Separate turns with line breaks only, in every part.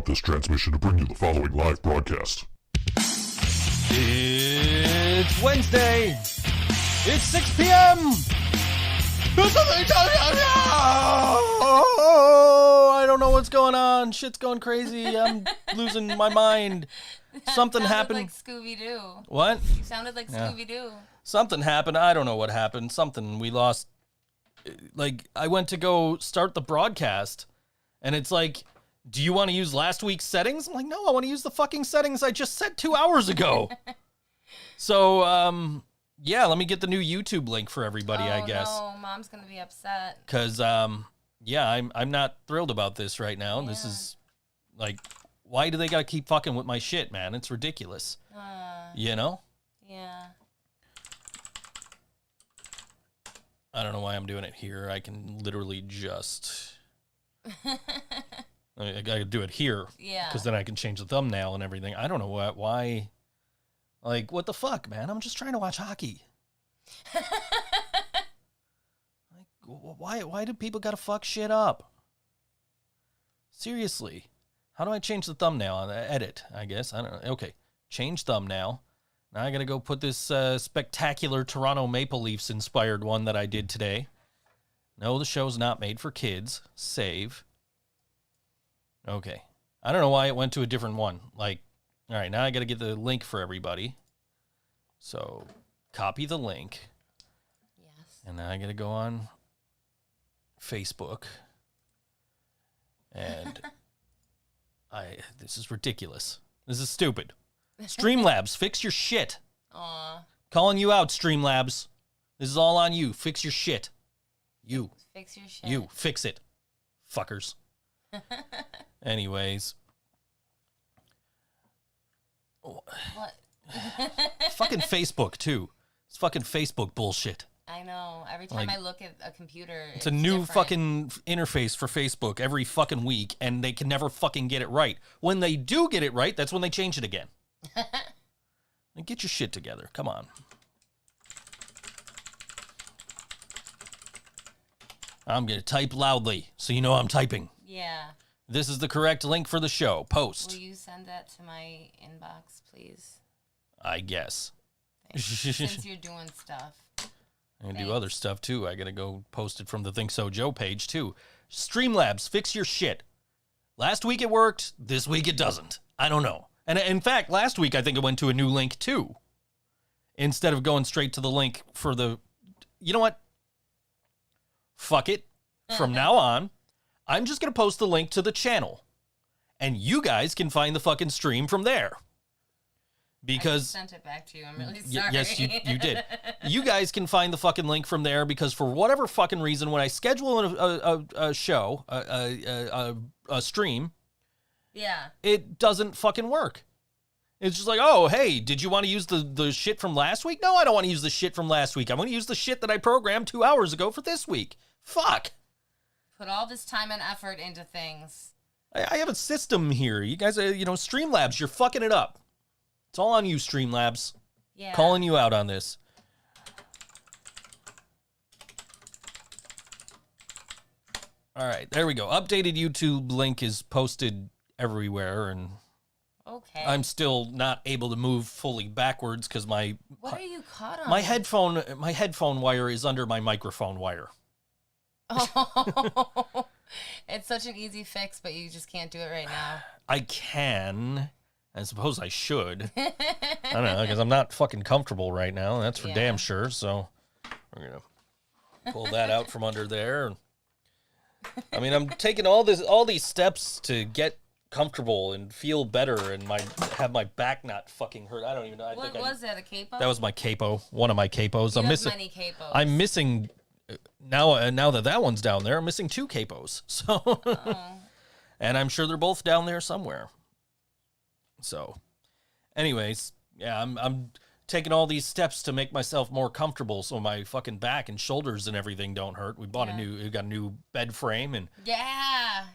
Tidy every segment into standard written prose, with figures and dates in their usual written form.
interrupt this transmission to bring you the following live broadcast.
It's Wednesday. It's 6 p.m. Oh, I don't know what's going on. Shit's going crazy. I'm losing my mind. Something happened.
Like Scooby-Doo.
What?
You sounded like Scooby-Doo.
Something happened. I don't know what happened. Something we lost. Like, I went to go start the broadcast, and it's like, do you want to use last week's settings? I'm like, no, I want to use the fucking settings I just set 2 hours ago. So, yeah, let me get the new YouTube link for everybody, I guess.
Oh, no, Mom's going to be upset.
Because, yeah, I'm not thrilled about this right now. Yeah. This is, like, why do they got to keep fucking with my shit, man? It's ridiculous. You know?
Yeah.
I don't know why I'm doing it here. I can literally just... I gotta do it here.
Yeah.
Because then I can change the thumbnail and everything. I don't know why. Like, what the fuck, man? I'm just trying to watch hockey. Like, why do people gotta fuck shit up? Seriously. How do I change the thumbnail? Edit, I guess. I don't know. Okay. Change thumbnail. Now I gotta go put this spectacular Toronto Maple Leafs inspired one that I did today. No, the show's not made for kids. Save. Okay. I don't know why it went to a different one. Like, all right, now I got to get the link for everybody. So, copy the link.
Yes.
And now I got to go on Facebook. And this is ridiculous. This is stupid. Streamlabs, fix your shit.
Aw.
Calling you out, Streamlabs. This is all on you. Fix your shit. You.
Fix your shit.
You. Fix it. Fuckers. Anyways.
What?
Fucking Facebook, too. It's fucking Facebook bullshit.
I know. Every time I look at a computer,
it's a new
different.
fucking interface for Facebook every fucking week, and they can never fucking get it right. When they do get it right, that's when they change it again. Like, get your shit together. Come on. I'm going to type loudly so you know I'm typing.
Yeah.
This is the correct link for the show. Post.
Will you send that to my inbox, please?
I guess.
Since you're doing stuff.
I'm going to do other stuff, too. I got to go post it from the ThinkSoJoE page, too. Streamlabs, fix your shit. Last week it worked. This week it doesn't. I don't know. And in fact, last week I think it went to a new link, too. Instead of going straight to the link for the... You know what? Fuck it. From now on, I'm just going to post the link to the channel. And you guys can find the fucking stream from there. Because...
I sent it back to you. I'm really sorry.
Yes, you did. You guys can find the fucking link from there because for whatever fucking reason, when I schedule a show, a stream...
Yeah.
It doesn't fucking work. It's just like, oh, hey, did you want to use the shit from last week? No, I don't want to use the shit from last week. I want to use the shit that I programmed 2 hours ago for this week. Fuck.
Put all this time and effort into things.
I have a system here. You guys, Streamlabs, you're fucking it up. It's all on you, Streamlabs.
Yeah.
Calling you out on this. All right, there we go. Updated YouTube link is posted everywhere, and
okay.
I'm still not able to move fully backwards because my...
What are you caught on?
My headphone wire is under my microphone wire.
Oh, it's such an easy fix, but you just can't do it right now.
I can. I suppose I should. I don't know, because I'm not fucking comfortable right now. That's for damn sure. So we're going to pull that out from under there. I mean, I'm taking all these steps to get comfortable and feel better and have my back not fucking hurt. I don't even know.
What was that, a capo?
That was my capo. One of my capos.
You have many capos.
I'm missing now that one's down there. I'm missing 2 capos. So, and I'm sure they're both down there somewhere. So, anyways, yeah, I'm taking all these steps to make myself more comfortable so my fucking back and shoulders and everything don't hurt. We got a new bed frame and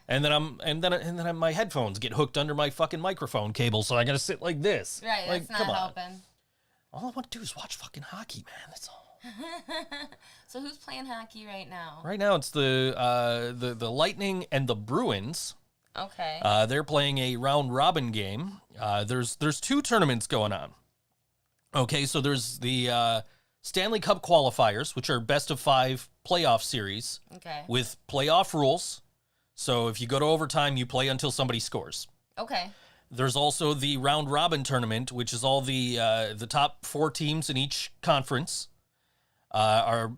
then my headphones get hooked under my fucking microphone cable, so I got to sit like this.
Right,
like,
that's not helping.
All I want to do is watch fucking hockey, man. That's all.
So who's playing hockey right now?
Right now it's the Lightning and the Bruins.
Okay.
They're playing a round robin game. There's 2 tournaments going on. Okay, so there's the Stanley Cup qualifiers, which are best of 5 playoff series
Okay.
with playoff rules. So if you go to overtime, you play until somebody scores.
Okay.
There's also the round robin tournament, which is all the top 4 teams in each conference are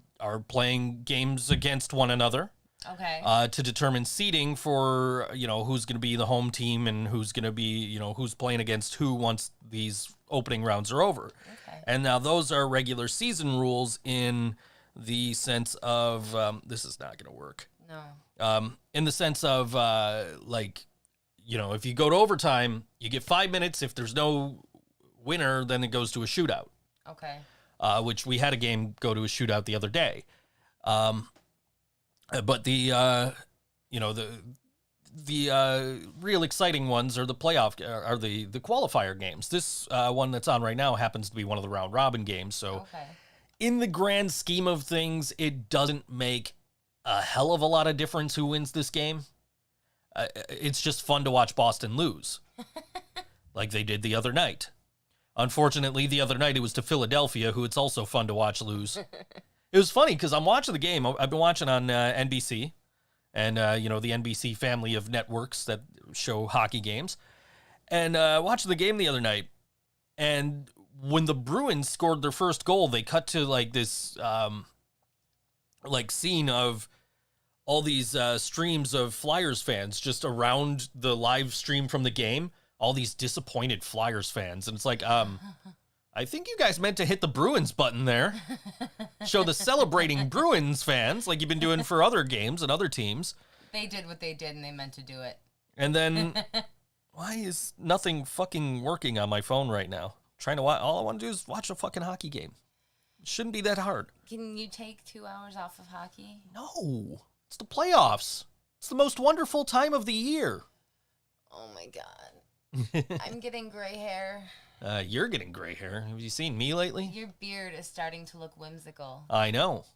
playing games against one another.
Okay.
To determine seeding for, who's going to be the home team and who's going to be, who's playing against who once these opening rounds are over.
Okay.
And now those are regular season rules in the sense of, this is not going to work.
No.
In the sense of, if you go to overtime, you get 5 minutes. If there's no winner, then it goes to a shootout.
Okay.
Which we had a game go to a shootout the other day. But the real exciting ones are the the qualifier games. This one that's on right now happens to be one of the round robin games. So in the grand scheme of things, it doesn't make a hell of a lot of difference who wins this game. It's just fun to watch Boston lose, like they did the other night. Unfortunately, the other night it was to Philadelphia, who it's also fun to watch lose. It was funny because I'm watching the game. I've been watching on NBC and, the NBC family of networks that show hockey games. And watching the game the other night. And when the Bruins scored their first goal, they cut to this scene of all these streams of Flyers fans just around the live stream from the game. All these disappointed Flyers fans. And it's like, I think you guys meant to hit the Bruins button there. Show the celebrating Bruins fans like you've been doing for other games and other teams.
They did what they did and they meant to do it.
And then, why is nothing fucking working on my phone right now? Trying to watch, all I want to do is watch a fucking hockey game. It shouldn't be that hard.
Can you take 2 hours off of hockey?
No, it's the playoffs. It's the most wonderful time of the year.
Oh my God. I'm getting gray hair.
You're getting gray hair. Have you seen me lately?
Your beard is starting to look whimsical.
I know.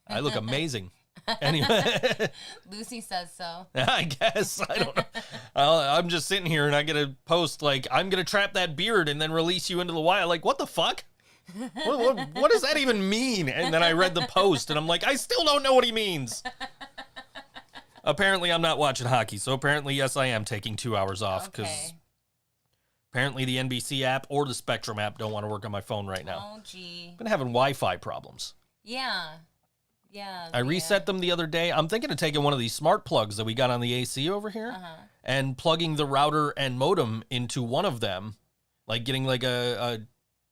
I look amazing. Anyway.
Lucy says so.
I guess. I don't know. I'm just sitting here and I get a post like, I'm going to trap that beard and then release you into the wild. Like, what the fuck? What does that even mean? And then I read the post and I'm like, I still don't know what he means. Apparently, I'm not watching hockey. So apparently, yes, I am taking 2 hours off because apparently the NBC app or the Spectrum app don't want to work on my phone right now.
Oh, gee.
I've been having Wi-Fi problems.
Yeah. Yeah.
I reset them the other day. I'm thinking of taking one of these smart plugs that we got on the AC over here and plugging the router and modem into one of them, like getting like a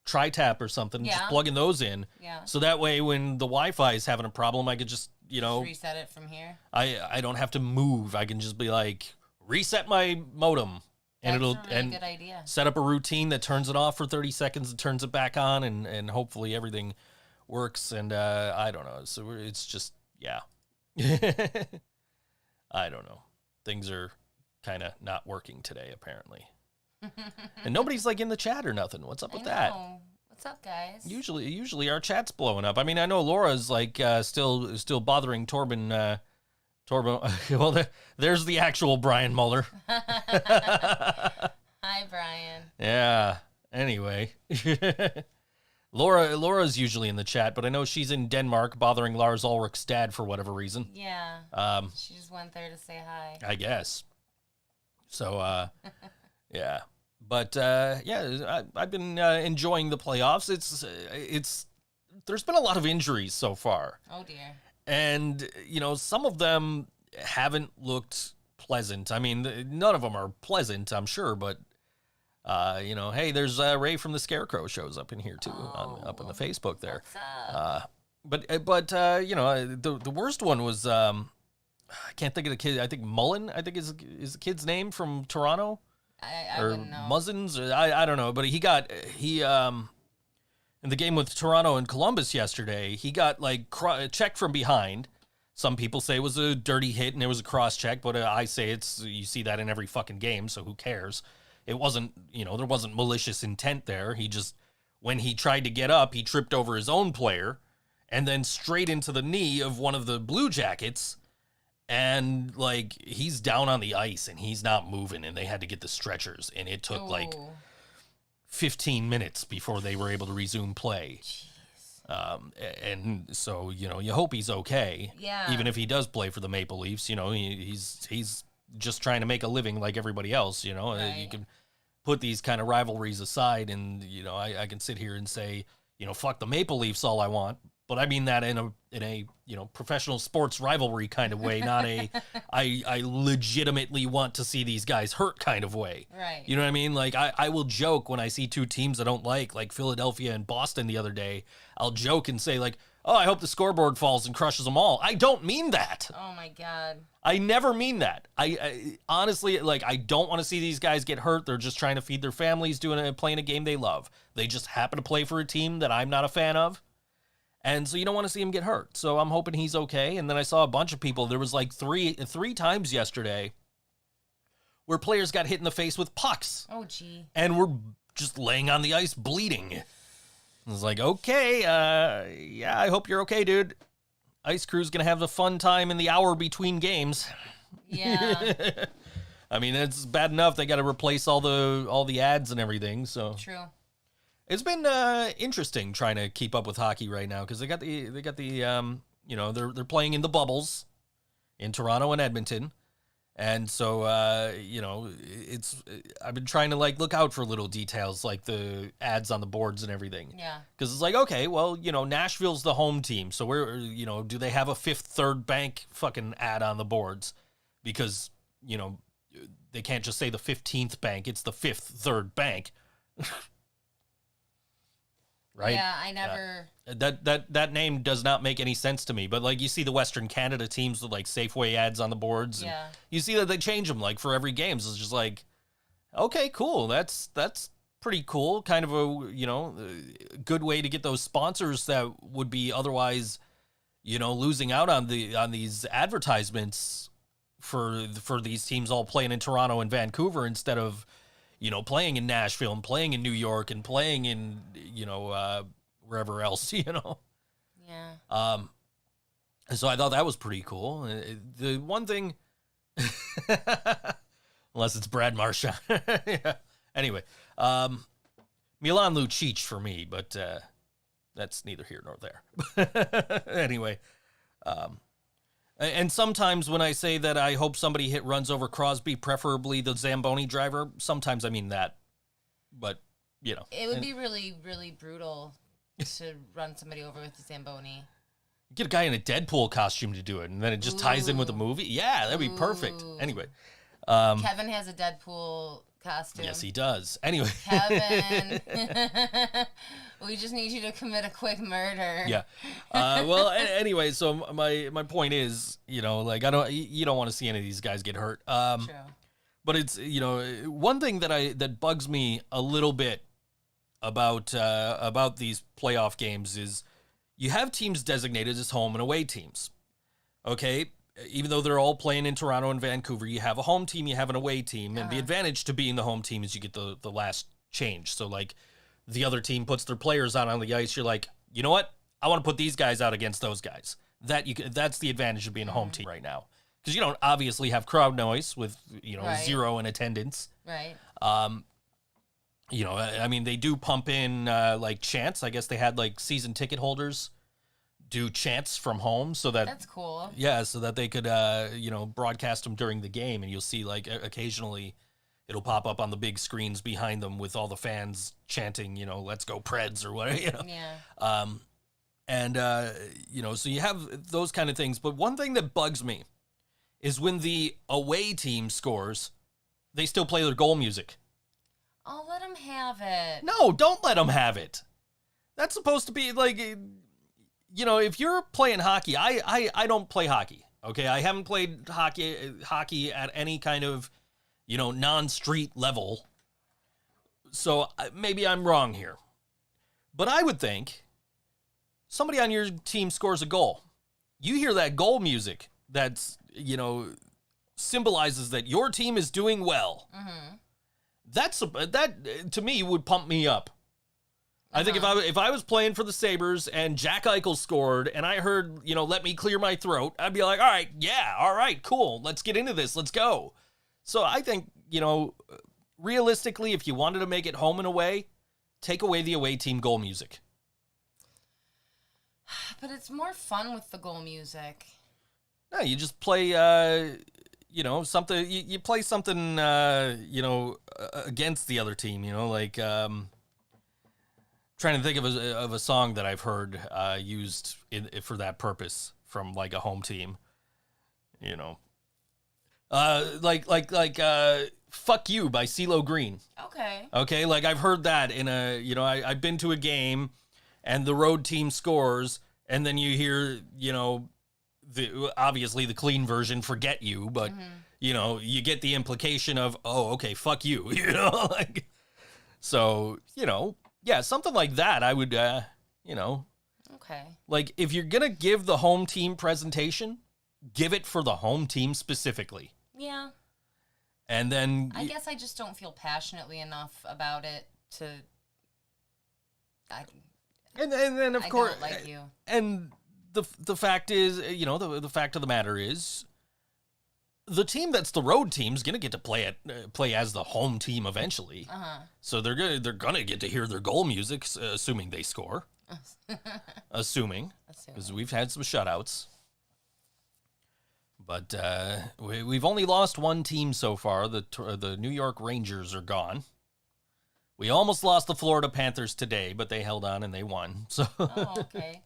tri-tap or something, just plugging those in. Yeah. So that way when the Wi-Fi is having a problem, I could just
reset it from here.
I don't have to move. I can just be like, reset my modem. And
That's a really good idea.
Set up a routine that turns it off for 30 seconds and turns it back on, and hopefully everything works. And I don't know. So it's just, yeah. I don't know. Things are kind of not working today, apparently. And nobody's like in the chat or nothing. What's up with that?
What's up, guys?
Usually our chat's blowing up. I mean, I know Laura's like still bothering Torben. Well, there's the actual Brian Muller.
Hi, Brian.
Yeah. Anyway, Laura's usually in the chat, but I know she's in Denmark bothering Lars Ulrich's dad for whatever reason.
Yeah. She just went there to say hi.
I guess. So, yeah. But yeah, I've been enjoying the playoffs. It's there's been a lot of injuries so far.
Oh dear.
And some of them haven't looked pleasant. I mean, none of them are pleasant, I'm sure, but hey, there's Ray from the Scarecrow shows up in here too, up on the Facebook there.
What's up?
But the worst one was I can't think of the kid. I think Mullen, I think is the kid's name from Toronto.
I
or
wouldn't know.
Muzzins, or I don't know, but he in the game with Toronto and Columbus yesterday, he got like checked from behind. Some people say it was a dirty hit and it was a cross check, but I say you see that in every fucking game, so who cares? It wasn't, there wasn't malicious intent there. He just, when he tried to get up, he tripped over his own player and then straight into the knee of one of the Blue Jackets. And, like, he's down on the ice, and he's not moving, and they had to get the stretchers, and it took, like, 15 minutes before they were able to resume play. And so, you know, you hope he's okay.
Yeah.
Even if he does play for the Maple Leafs, you know, he's just trying to make a living like everybody else, you know.
Right.
You can put these kind of rivalries aside, and, you know, I can sit here and say, you know, fuck the Maple Leafs all I want. But I mean that in a you know, professional sports rivalry kind of way, not a I legitimately want to see these guys hurt kind of way.
Right.
You know what I mean? Like I will joke when I see two teams I don't like Philadelphia and Boston the other day. I'll joke and say like, "Oh, I hope the scoreboard falls and crushes them all." I don't mean that.
Oh my God.
I never mean that. I honestly, like, I don't want to see these guys get hurt. They're just trying to feed their families, playing a game they love. They just happen to play for a team that I'm not a fan of. And so you don't want to see him get hurt. So I'm hoping he's okay. And then I saw a bunch of people. There was like three times yesterday where players got hit in the face with pucks.
Oh, gee.
And were just laying on the ice bleeding. I was like, okay, yeah, I hope you're okay, dude. Ice Crew's going to have the fun time in the hour between games.
Yeah.
I mean, it's bad enough they got to replace all the ads and everything. So
True.
it's been interesting trying to keep up with hockey right now because they got the you know, they're playing in the bubbles in Toronto and Edmonton, and so you know, I've been trying to like look out for little details like the ads on the boards and everything.
Yeah.
Because it's like, okay, well, you know, Nashville's the home team, so where, you know, do they have a Fifth Third Bank fucking ad on the boards? Because, you know, they can't just say the 15th bank; it's the Fifth Third Bank. Right?
Yeah, I never.
That name does not make any sense to me. But like you see the Western Canada teams with like Safeway ads on the boards.
Yeah.
And you see that they change them like for every game. So it's just like, okay, cool. That's pretty cool. Kind of a, you know, good way to get those sponsors that would be otherwise, you know, losing out on these advertisements for these teams all playing in Toronto and Vancouver instead of, you know, playing in Nashville and playing in New York and playing in, you know, wherever else, you know.
Yeah.
And so I thought that was pretty cool. The one thing, unless it's Brad Marchand. Yeah. Anyway, Milan Lucic for me, but that's neither here nor there. Anyway, and sometimes when I say that I hope somebody runs over Crosby, preferably the Zamboni driver, sometimes I mean that. But, you know.
It would be really, really brutal to run somebody over with the Zamboni.
Get a guy in a Deadpool costume to do it, and then it just ties in with the movie. Yeah, that'd be perfect. Anyway.
Kevin has a Deadpool costume.
Yes, he does. Anyway.
Kevin. We just need you to commit a quick murder.
Yeah. Well, anyway, so my point is, you know, like you don't want to see any of these guys get hurt.
True.
But it's, you know, one thing that bugs me a little bit about these playoff games is you have teams designated as home and away teams. Okay? Even though they're all playing in Toronto and Vancouver, you have a home team, you have an away team, and the advantage to being the home team is you get the last change. So like the other team puts their players out on the ice, you're like, you know what? I want to put these guys out against those guys. That's the advantage of being a home team right now. Because you don't obviously have crowd noise with, you know, zero in attendance.
Right.
You know, I mean, they do pump in like chants. I guess they had like season ticket holders do chants from home so that
That's cool.
Yeah, so that they could you know, broadcast them during the game, and you'll see like occasionally it'll pop up on the big screens behind them with all the fans chanting, you know, "Let's go Preds" or whatever, you know.
Yeah.
And you know, so you have those kind of things. But one thing that bugs me is when the away team scores, they still play their goal music.
Oh, let him have it.
No, don't let them have it. That's supposed to be like, you know, if you're playing hockey, I don't play hockey. Okay, I haven't played hockey at any kind of, you know, non-street level. So maybe I'm wrong here. But I would think somebody on your team scores a goal. You hear that goal music that's, you know, symbolizes that your team is doing well.
Mm-hmm.
That to me would pump me up. I think if I was playing for the Sabres and Jack Eichel scored and I heard, let me clear my throat, I'd be like, all right, cool. Let's get into this. Let's go. So I think, realistically, if you wanted to make it home and away, take away the away team goal music.
But it's more fun with the goal music.
No, you just play, something. You play something, against the other team. Trying to think of a song that I've heard used for that purpose from like a home team. "Fuck You" by CeeLo Green. Okay, like I've heard that in I've been to a game, and the road team scores, and then you hear obviously the clean version, "Forget You," but you get the implication of, oh, okay, fuck you, so yeah, something like that. I would okay, like if you're gonna give the home team presentation, give it for the home team specifically.
Yeah.
And then
I guess I just don't feel passionately enough about it to.
And then of course,
don't like you.
And the fact is, the fact of the matter is, the team that's the road team's gonna get to play as the home team eventually. So they're gonna get to hear their goal music, assuming they score. assuming, because we've had some shutouts. But we've only lost one team so far. The New York Rangers are gone. We almost lost the Florida Panthers today, but they held on and they won. So.
Oh, okay.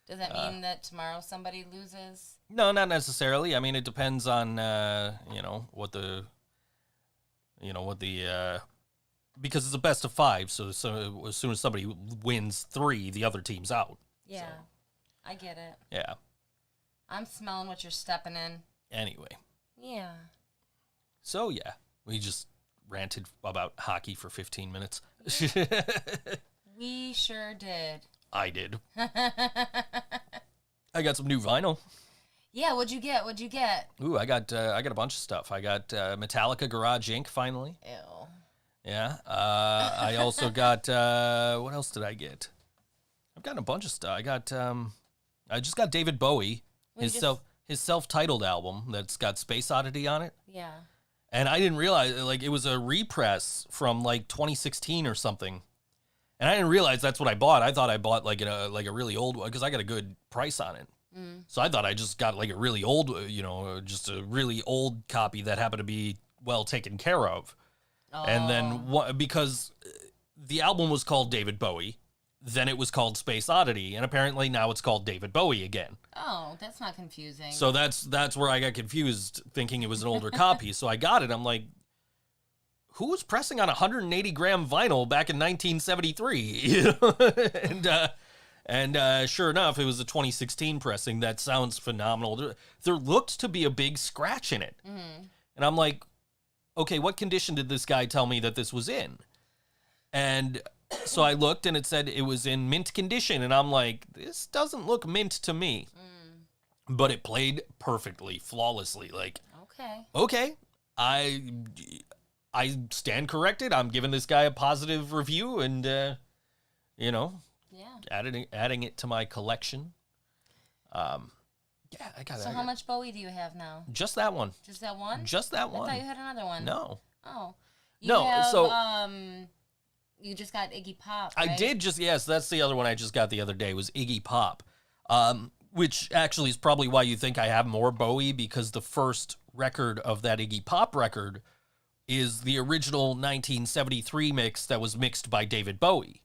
Does that mean that tomorrow somebody loses?
No, not necessarily. I mean, it depends on what the because it's a best of 5. So as soon as somebody wins 3, the other team's out.
Yeah,
so.
I get it.
Yeah.
I'm smelling what you're stepping in.
Anyway.
Yeah.
So yeah, we just ranted about hockey for 15 minutes.
We sure did.
I did. I got some new vinyl.
Yeah, what'd you get?
Ooh, I got a bunch of stuff. I got Metallica Garage Inc. finally.
Ew.
Yeah. I also got what else did I get? I've gotten a bunch of stuff. I just got David Bowie, his self-titled album that's got Space Oddity on it.
Yeah.
And I didn't realize it was a repress from 2016 or something. And I didn't realize that's what I bought. I thought I bought a really old one because I got a good price on it. So I thought I just got a really old, just a really old copy that happened to be well taken care of. Oh. And then because the album was called David Bowie, then it was called Space Oddity, and apparently now it's called David Bowie again.
Oh, that's not confusing.
So that's where I got confused, thinking it was an older copy. So I got it. I'm like, who was pressing on 180-gram vinyl back in 1973? And sure enough, it was a 2016 pressing. That sounds phenomenal. There looked to be a big scratch in it. Mm-hmm. And I'm like, okay, what condition did this guy tell me that this was in? And so I looked, and it said it was in mint condition. And I'm like, this doesn't look mint to me. But it played perfectly, flawlessly. Okay, I stand corrected. I'm giving this guy a positive review, and adding it to my collection. Yeah, I got it.
So how much Bowie do you have now?
Just that one.
Just that one?
Just that one.
I thought you had another one.
No.
Oh. You just got Iggy Pop, right?
I did yes, that's the other one I just got the other day, was Iggy Pop. Which actually is probably why you think I have more Bowie, because the first record of that Iggy Pop record is the original 1973 mix that was mixed by David Bowie.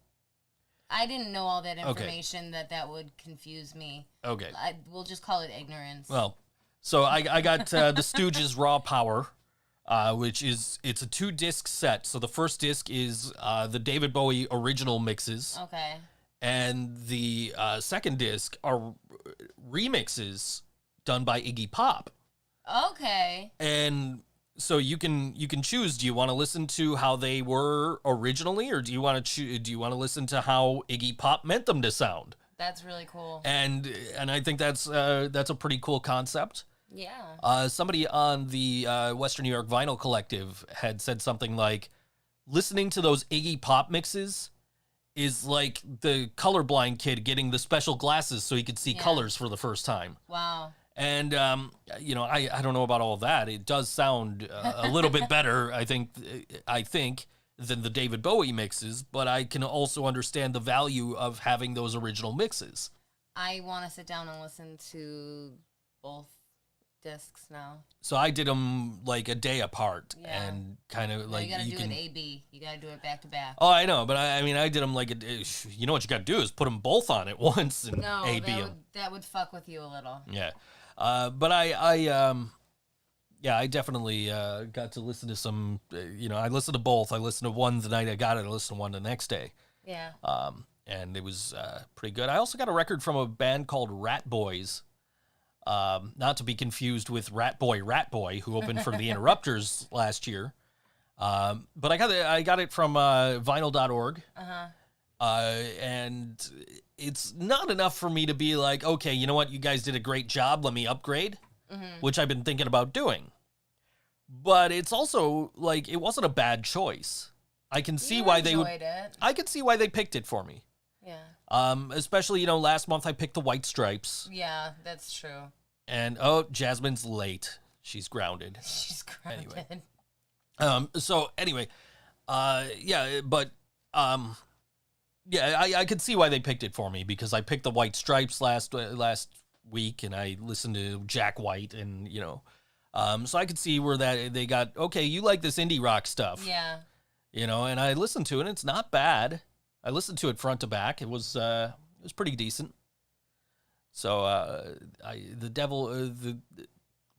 I didn't know all that information. Okay. That would confuse me.
Okay.
We'll just call it ignorance.
Well, so I got the Stooges' Raw Power, which it's a 2-disc set. So the first disc is the David Bowie original mixes.
Okay.
And the second disc are remixes done by Iggy Pop.
Okay.
And so you can choose. Do you want to listen to how they were originally, or do you want to listen to how Iggy Pop meant them to sound?
That's really cool.
And I think that's a pretty cool concept.
Yeah.
Somebody on the Western New York Vinyl Collective had said something like, listening to those Iggy Pop mixes is like the colorblind kid getting the special glasses so he could see colors for the first time.
Wow.
And, I don't know about all that. It does sound a little bit better, I think, than the David Bowie mixes, but I can also understand the value of having those original mixes.
I want to sit down and listen to both discs now.
So I did them like a day apart and kind of like
you gotta do it A-B. You gotta do it back to back.
Oh, I know, but I did them like you know what you gotta do is put them both on at once and A-B them.
That would fuck with you a little.
Yeah. But I definitely got to listen to some, I listened to both. I listened to one the night I got it. I listened to one the next day.
Yeah.
And it was pretty good. I also got a record from a band called Rat Boys. Not to be confused with Rat Boy, who opened for the Interrupters last year. But I got it from vinyl.org. And it's not enough for me to be like, okay, you know what? You guys did a great job. Let me upgrade, which I've been thinking about doing. But it's also like, it wasn't a bad choice. I can see why they would. I can see why they picked it for me.
Yeah.
Especially, last month I picked the White Stripes.
Yeah, that's true.
And Jasmine's late. She's grounded.
She's grounded.
Anyway. I could see why they picked it for me because I picked the White Stripes last week and I listened to Jack White and so I could see where that they got, okay, you like this indie rock stuff.
Yeah.
And I listened to it and it's not bad. I listened to it front to back. It was pretty decent. So the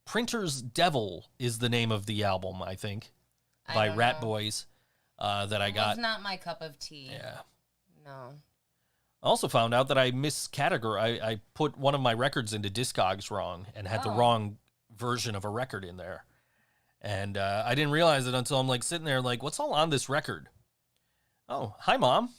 Printer's Devil is the name of the album, I think, by Rat Boys that I got.
It's not my cup of tea.
Yeah.
No.
I also found out that I miscategorized. I put one of my records into Discogs wrong and had the wrong version of a record in there. And I didn't realize it until I'm like sitting there like, what's all on this record? Oh, hi, Mom.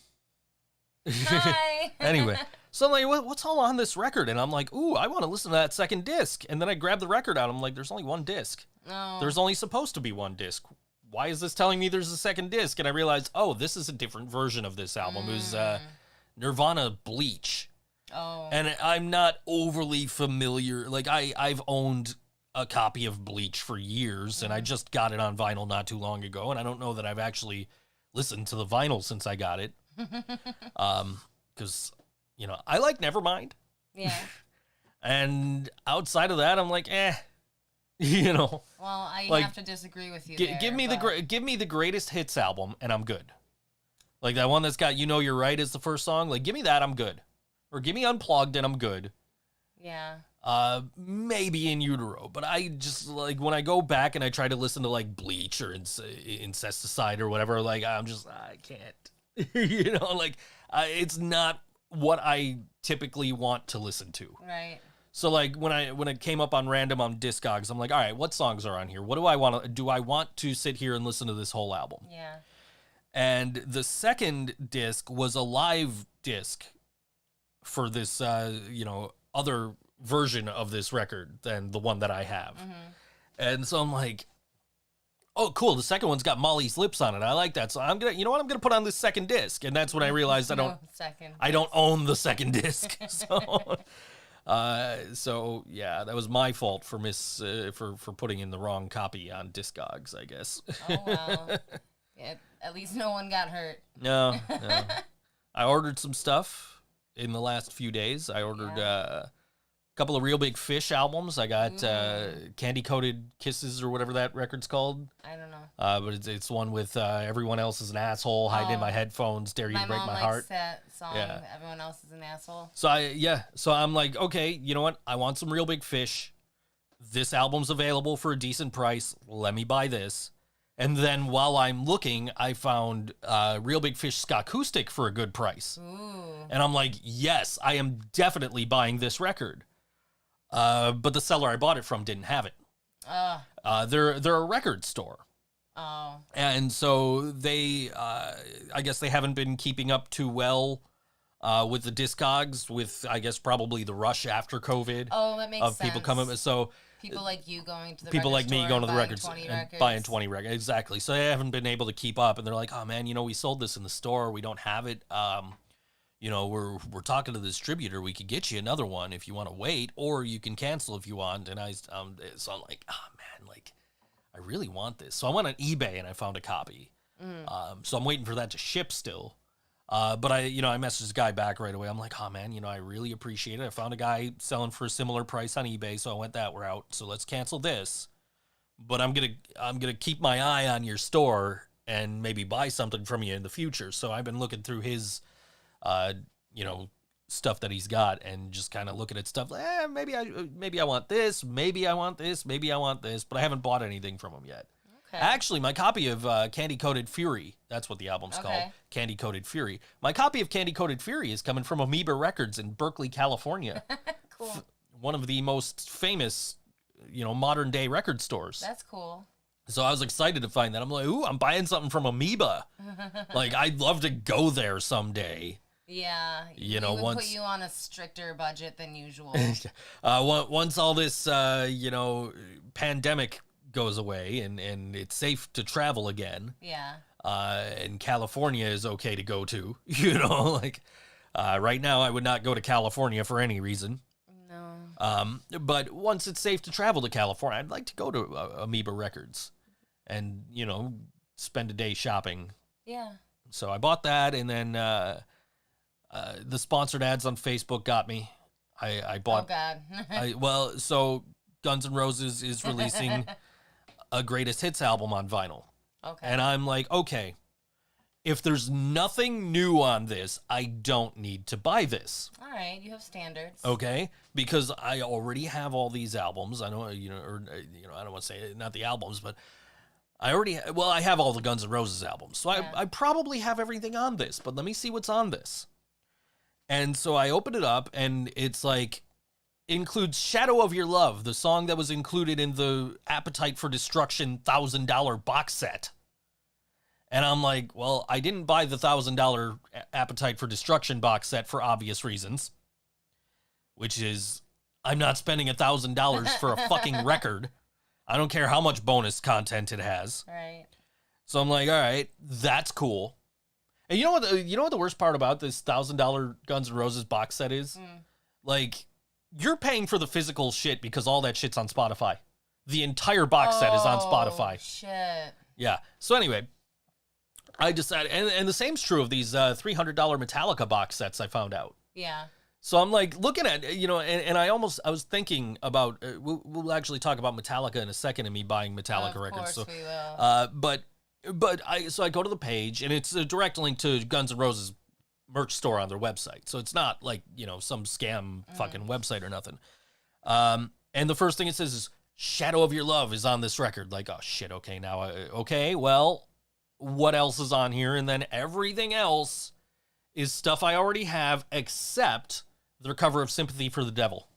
Hi.
Anyway, so I'm like, what's all on this record? And I'm like, ooh, I want to listen to that second disc. And then I grab the record out. I'm like, there's only one disc.
Oh.
There's only supposed to be one disc. Why is this telling me there's a second disc? And I realized, oh, this is a different version of this album. It was Nirvana Bleach.
Oh.
And I'm not overly familiar. Like, I've owned a copy of Bleach for years, and I just got it on vinyl not too long ago, and I don't know that I've actually listened to the vinyl since I got it. Because, I like Nevermind.
Yeah.
And outside of that, I'm like,
Well, I have to disagree with you there,
give me the greatest hits album, and I'm good. Like that one that's got You Know You're Right as the first song. Like, give me that, I'm good. Or give me Unplugged, and I'm good.
Yeah.
Maybe In Utero, but I just like when I go back and I try to listen to like Bleach or Incesticide or whatever, like I can't, it's not what I typically want to listen to.
Right.
So like when it came up on random on Discogs, I'm like, all right, what songs are on here? What do I want to? Do I want to sit here and listen to this whole album?
Yeah.
And the second disc was a live disc for this, other version of this record than the one that I have. And so I'm like, oh, cool. The second one's got Molly's Lips on it. I like that. So I'm going to put on this second disc. And that's when I realized I don't own the second disc. So yeah, that was my fault for for putting in the wrong copy on Discogs, I guess.
Oh, well. Yeah, at least no one got hurt.
No. I ordered some stuff in the last few days. I ordered a couple of Real Big Fish albums. I got Candy Coated Kisses or whatever that record's called.
I don't know.
But it's one with Everyone Else is an Asshole, Hiding in My Headphones, Dare You to Break My Heart.
That song,
Yeah.
Everyone Else is an Asshole.
So I'm like, okay, you know what? I want some Real Big Fish. This album's available for a decent price. Let me buy this. And then while I'm looking, I found Real Big Fish Ska Acoustic for a good price.
Ooh.
And I'm like, yes, I am definitely buying this record. But the seller I bought it from didn't have it. They're a record store.
Oh.
And so they, I guess they haven't been keeping up too well with the Discogs, with, I guess, probably the rush after COVID.
Oh, that makes sense.
Of people coming. So
People like you going to the
people
record
like me
store
going to
and
the
buying
records
20
and
records.
buying 20 records. Exactly. So they haven't been able to keep up, and they're like, oh man, we sold this in the store. We don't have it. We're talking to the distributor. We could get you another one if you want to wait, or you can cancel if you want. And so I'm like, oh man, like I really want this. So I went on eBay and I found a copy. So I'm waiting for that to ship still. But I messaged this guy back right away. I'm like, oh man, I really appreciate it. I found a guy selling for a similar price on eBay, so I went that route. So let's cancel this. But I'm gonna keep my eye on your store and maybe buy something from you in the future. So I've been looking through his, stuff that he's got and just kind of looking at stuff. Maybe I want this. Maybe I want this. Maybe I want this. But I haven't bought anything from him yet.
Okay.
Actually, my copy of Candy Coated Fury, that's what the album's called, Candy Coated Fury. My copy of Candy Coated Fury is coming from Amoeba Records in Berkeley, California.
Cool.
One of the most famous, modern day record stores.
That's cool.
So I was excited to find that. I'm like, ooh, I'm buying something from Amoeba. Like, I'd love to go there someday.
Yeah. We would put you on a stricter budget than usual.
Once all this, pandemic goes away and it's safe to travel again.
Yeah.
And California is okay to go to, right now I would not go to California for any reason.
No.
But once it's safe to travel to California, I'd like to go to Amoeba Records and, spend a day shopping.
Yeah.
So I bought that, and then the sponsored ads on Facebook got me. I bought.
Oh God.
So Guns N' Roses is releasing a greatest hits album on vinyl.
Okay.
And I'm like, okay, if there's nothing new on this, I don't need to buy this.
All right, you have standards.
Okay, because I already have all these albums. I know, I don't want to say not the albums, but I have all the Guns N' Roses albums. So I probably have everything on this, but let me see what's on this. And so I opened it up, and it's like, includes Shadow of Your Love, the song that was included in the Appetite for Destruction $1,000 box set. And I'm like, well, I didn't buy the $1,000 Appetite for Destruction box set for obvious reasons, which is I'm not spending $1,000 for a fucking record. I don't care how much bonus content it has.
Right.
So I'm like, all right, that's cool. And you know what the worst part about this $1,000 Guns N' Roses box set is? Like, you're paying for the physical shit because all that shit's on Spotify. The entire box set is on Spotify.
Shit.
Yeah. So anyway, I decided, and the same's true of these $300 Metallica box sets I found out.
Yeah.
So I'm like looking at, and I was thinking about, we'll actually talk about Metallica in a second and me buying Metallica records.
Of course we will.
But I go to the page, and it's a direct link to Guns N' Roses merch store on their website. So it's not like, some scam fucking website or nothing. And the first thing it says is Shadow of Your Love is on this record. Like, oh shit. Okay. Now, okay. Well, what else is on here? And then everything else is stuff I already have, except their cover of Sympathy for the Devil.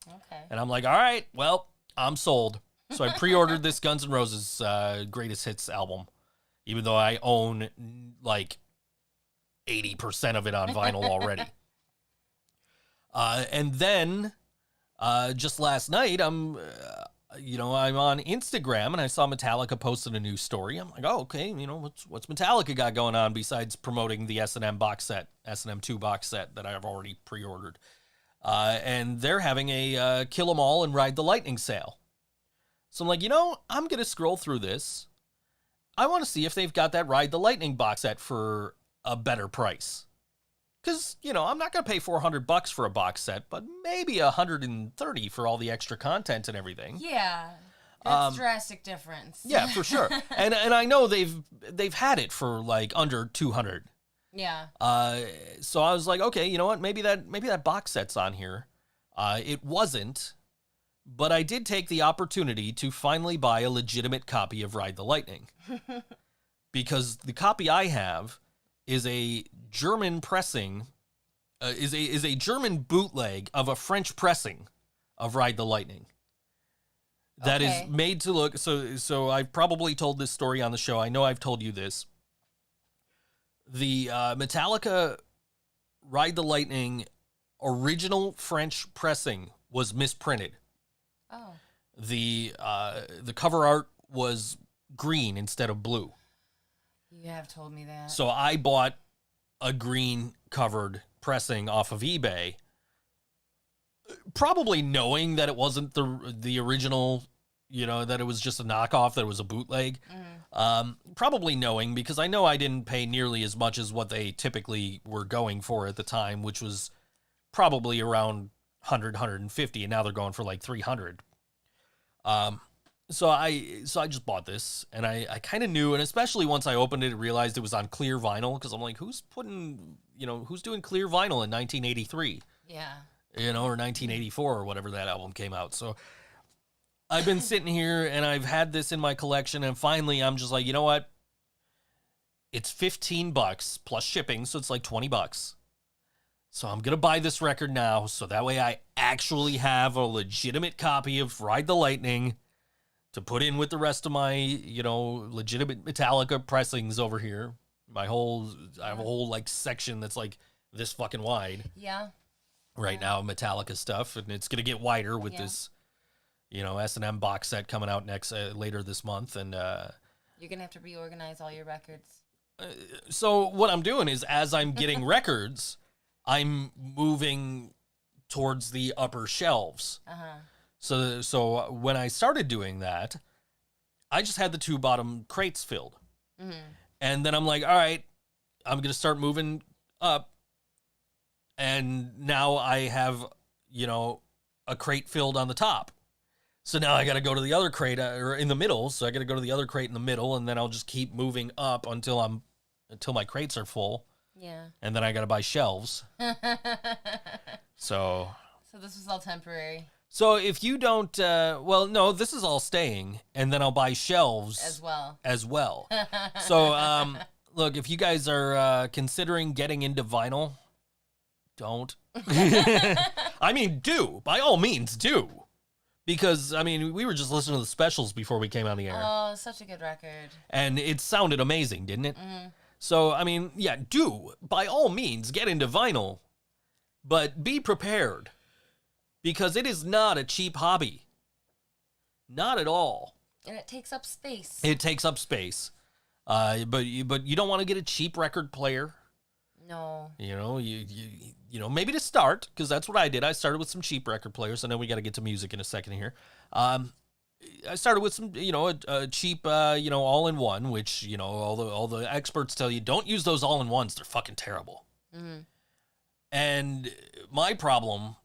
Okay.
And I'm like, all right, well, I'm sold. So I pre-ordered this Guns N' Roses greatest hits album, even though I own like 80% of it on vinyl already. And then just last night, I'm on Instagram, and I saw Metallica posted a new story. I'm like, oh, okay, what's Metallica got going on besides promoting the S&M box set, S&M 2 box set that I've already pre-ordered. And they're having a Kill 'Em All and Ride the Lightning sale. So I'm like, I'm going to scroll through this. I want to see if they've got that Ride the Lightning box set for a better price. Because, I'm not going to pay $400 for a box set, but maybe $130 for all the extra content and everything.
Yeah. That's drastic difference.
Yeah, for sure. And I know they've had it for like under $200.
Yeah.
So I was like, okay, you know what? Maybe that box set's on here. It wasn't, but I did take the opportunity to finally buy a legitimate copy of Ride the Lightning. Because the copy I have is a German pressing, is a German bootleg of a French pressing of Ride the Lightning. That is made to look, so I've probably told this story on the show. I know I've told you this. The Metallica Ride the Lightning original French pressing was misprinted.
Oh.
the cover art was green instead of blue.
You have told me that.
So I bought a green covered pressing off of eBay, probably knowing that it wasn't the original, that it was just a knockoff, that it was a bootleg. Probably knowing, because I know I didn't pay nearly as much as what they typically were going for at the time, which was probably around 100, 150, and now they're going for like 300. So I just bought this, and I kind of knew, and especially once I opened it, realized it was on clear vinyl, because I'm like, who's doing clear vinyl in 1983?
Yeah.
Or 1984 or whatever that album came out. So I've been sitting here, and I've had this in my collection, and finally I'm just like, you know what? It's $15 plus shipping, so it's like $20. So I'm going to buy this record now, so that way I actually have a legitimate copy of Ride the Lightning to put in with the rest of my, legitimate Metallica pressings over here. I have a whole like section that's like this fucking wide.
Yeah.
Right now, Metallica stuff, and it's gonna get wider with this, S&M box set coming out later this month, and
you're gonna have to reorganize all your records.
So what I'm doing is, as I'm getting records, I'm moving towards the upper shelves. So when I started doing that, I just had the 2 bottom crates filled. And then I'm like, all right, I'm going to start moving up. And now I have, a crate filled on the top. So now I got to go to the other crate or in the middle. So I got to go to the other crate in the middle, and then I'll just keep moving up until my crates are full.
Yeah.
And then I got to buy shelves. So
this was all temporary.
So if you don't, no, this is all staying, and then I'll buy shelves as well. So, look, if you guys are considering getting into vinyl, don't. I mean, do. By all means, do. Because, we were just listening to the specials before we came on the air.
Oh, such a good record.
And it sounded amazing, didn't it? So, do. By all means, get into vinyl. But be prepared. Because it is not a cheap hobby. Not at all.
And it takes up space.
It takes up space. But you don't want to get a cheap record player.
No.
Maybe to start, because that's what I did. I started with some cheap record players, and then we got to get to music in a second here. I started with some, a cheap, all-in-one, which, all the experts tell you, don't use those all-in-ones. They're fucking terrible. And my problem,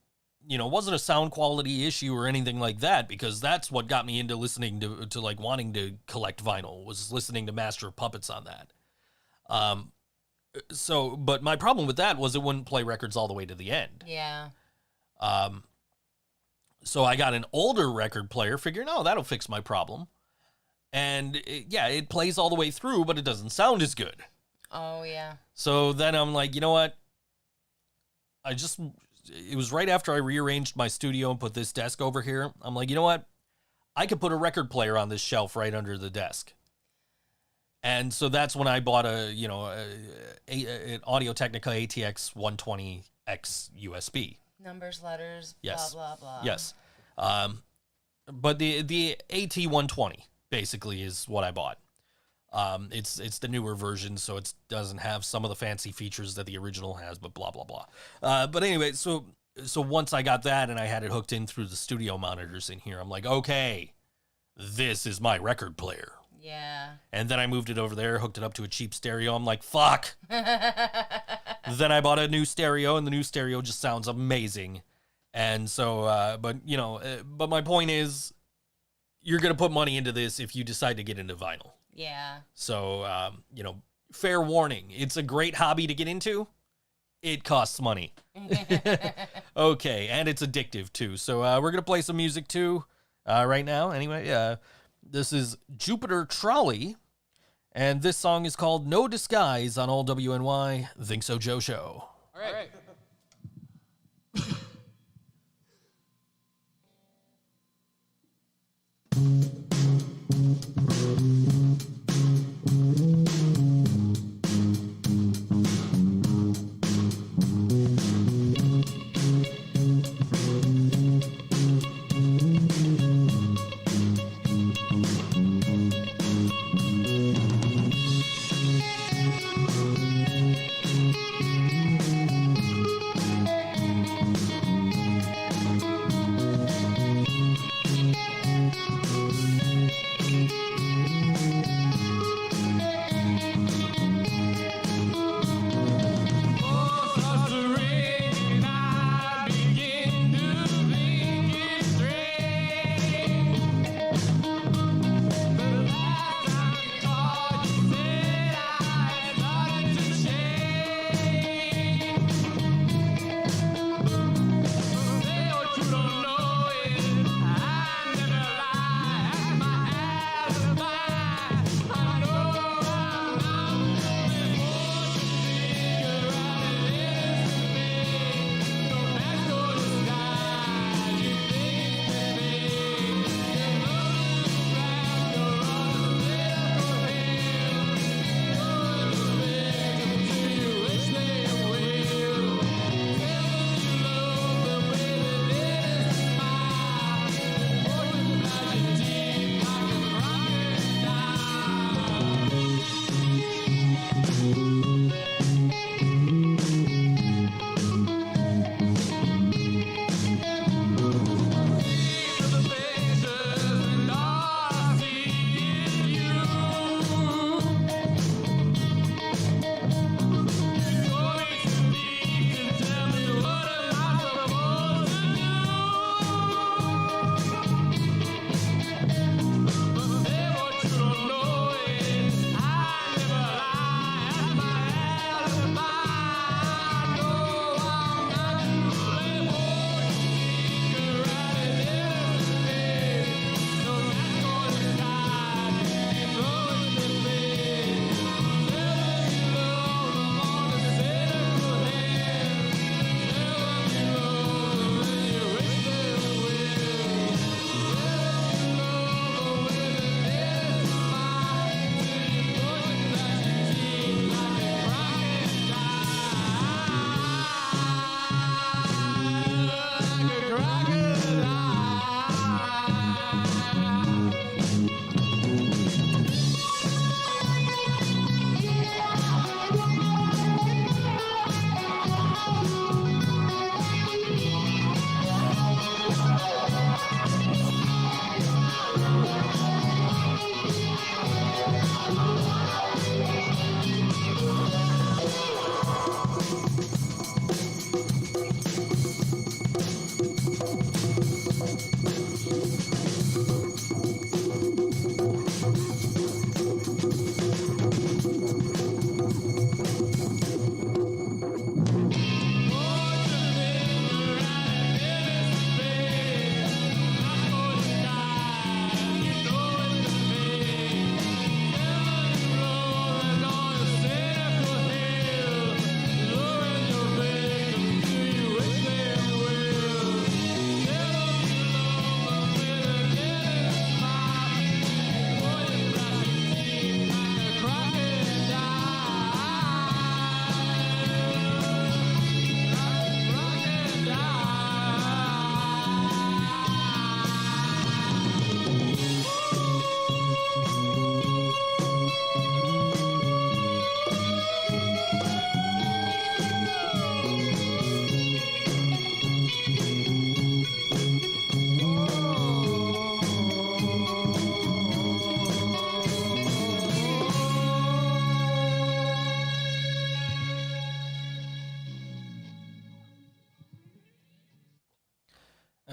wasn't a sound quality issue or anything like that, because that's what got me into listening to like wanting to collect vinyl, was listening to Master of Puppets on that. But my problem with that was it wouldn't play records all the way to the end.
Yeah.
So I got an older record player, figuring, that'll fix my problem. And it plays all the way through, but it doesn't sound as good.
Oh, yeah.
So then I'm like, you know what? It was right after I rearranged my studio and put this desk over here. I'm like, you know what? I could put a record player on this shelf right under the desk. And so that's when I bought an Audio-Technica ATX 120X USB.
Numbers, letters,
yes.
Blah, blah, blah.
Yes. But the AT120 basically is what I bought. It's the newer version, so it doesn't have some of the fancy features that the original has, but blah, blah, blah. But anyway, so once I got that and I had it hooked in through the studio monitors in here, I'm like, okay, this is my record player.
Yeah.
And then I moved it over there, hooked it up to a cheap stereo. I'm like, fuck. Then I bought a new stereo, and the new stereo just sounds amazing. And so, but my point is, you're going to put money into this if you decide to get into vinyl.
Yeah.
So, fair warning. It's a great hobby to get into. It costs money. Okay, and it's addictive, too. So we're going to play some music, too, right now. Anyway, this is Jupiter Trolley, and this song is called No Disguise on all WNY ThinkSoJoE Show.
All right.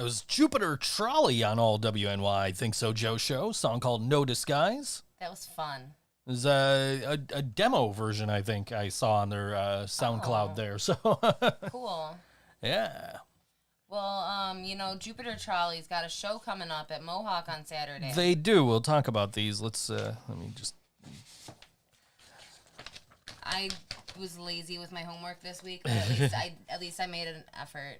was Jupiter Trolley on all WNY Think So Joe Show. Song called No Disguise.
That was fun.
It was a demo version, I think I saw on their SoundCloud there. So
Cool.
yeah.
Well, Jupiter Trolley's got a show coming up at Mohawk on Saturday.
They do. We'll talk about these. Let me just.
I was lazy with my homework this week, but at least I made an effort.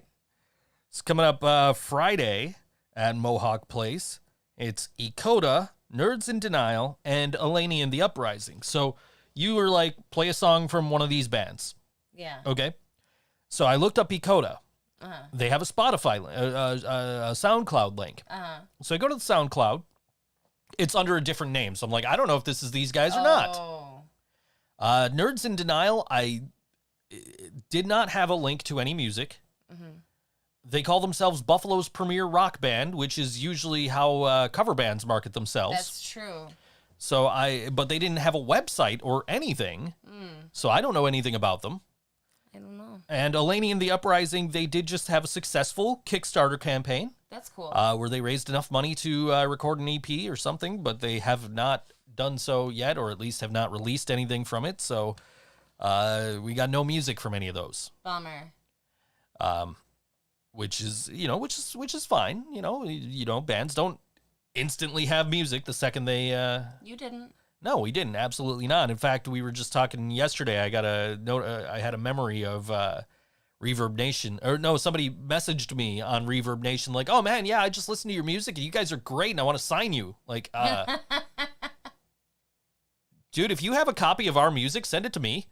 It's coming up Friday at Mohawk Place. It's Ecoda, Nerds in Denial, and Eleni and the Uprising. So you were like, play a song from one of these bands.
Yeah.
Okay. So I looked up Ecoda.
Uh-huh.
They have a Spotify, a SoundCloud link.
Uh-huh.
So I go to the SoundCloud. It's under a different name. So I'm like, I don't know if this is these guys or not. Nerds in Denial, I did not have a link to any music.
Mm-hmm.
They call themselves Buffalo's premier rock band, which is usually how cover bands market themselves.
That's true.
So but they didn't have a website or anything. So I don't know anything about them.
I don't know.
And Eleni and the Uprising, they did just have a successful Kickstarter campaign.
That's cool.
Where they raised enough money to record an EP or something, but they have not done so yet, or at least have not released anything from it. So we got no music from any of those.
Bummer.
Which is fine. Bands don't instantly have music the second they.
You didn't.
No, we didn't. Absolutely not. In fact, we were just talking yesterday. I got a note. I had a memory of Reverb Nation, or no, somebody messaged me on Reverb Nation like, "Oh man, yeah, I just listened to your music and you guys are great, and I want to sign you." Like, dude, if you have a copy of our music, send it to me.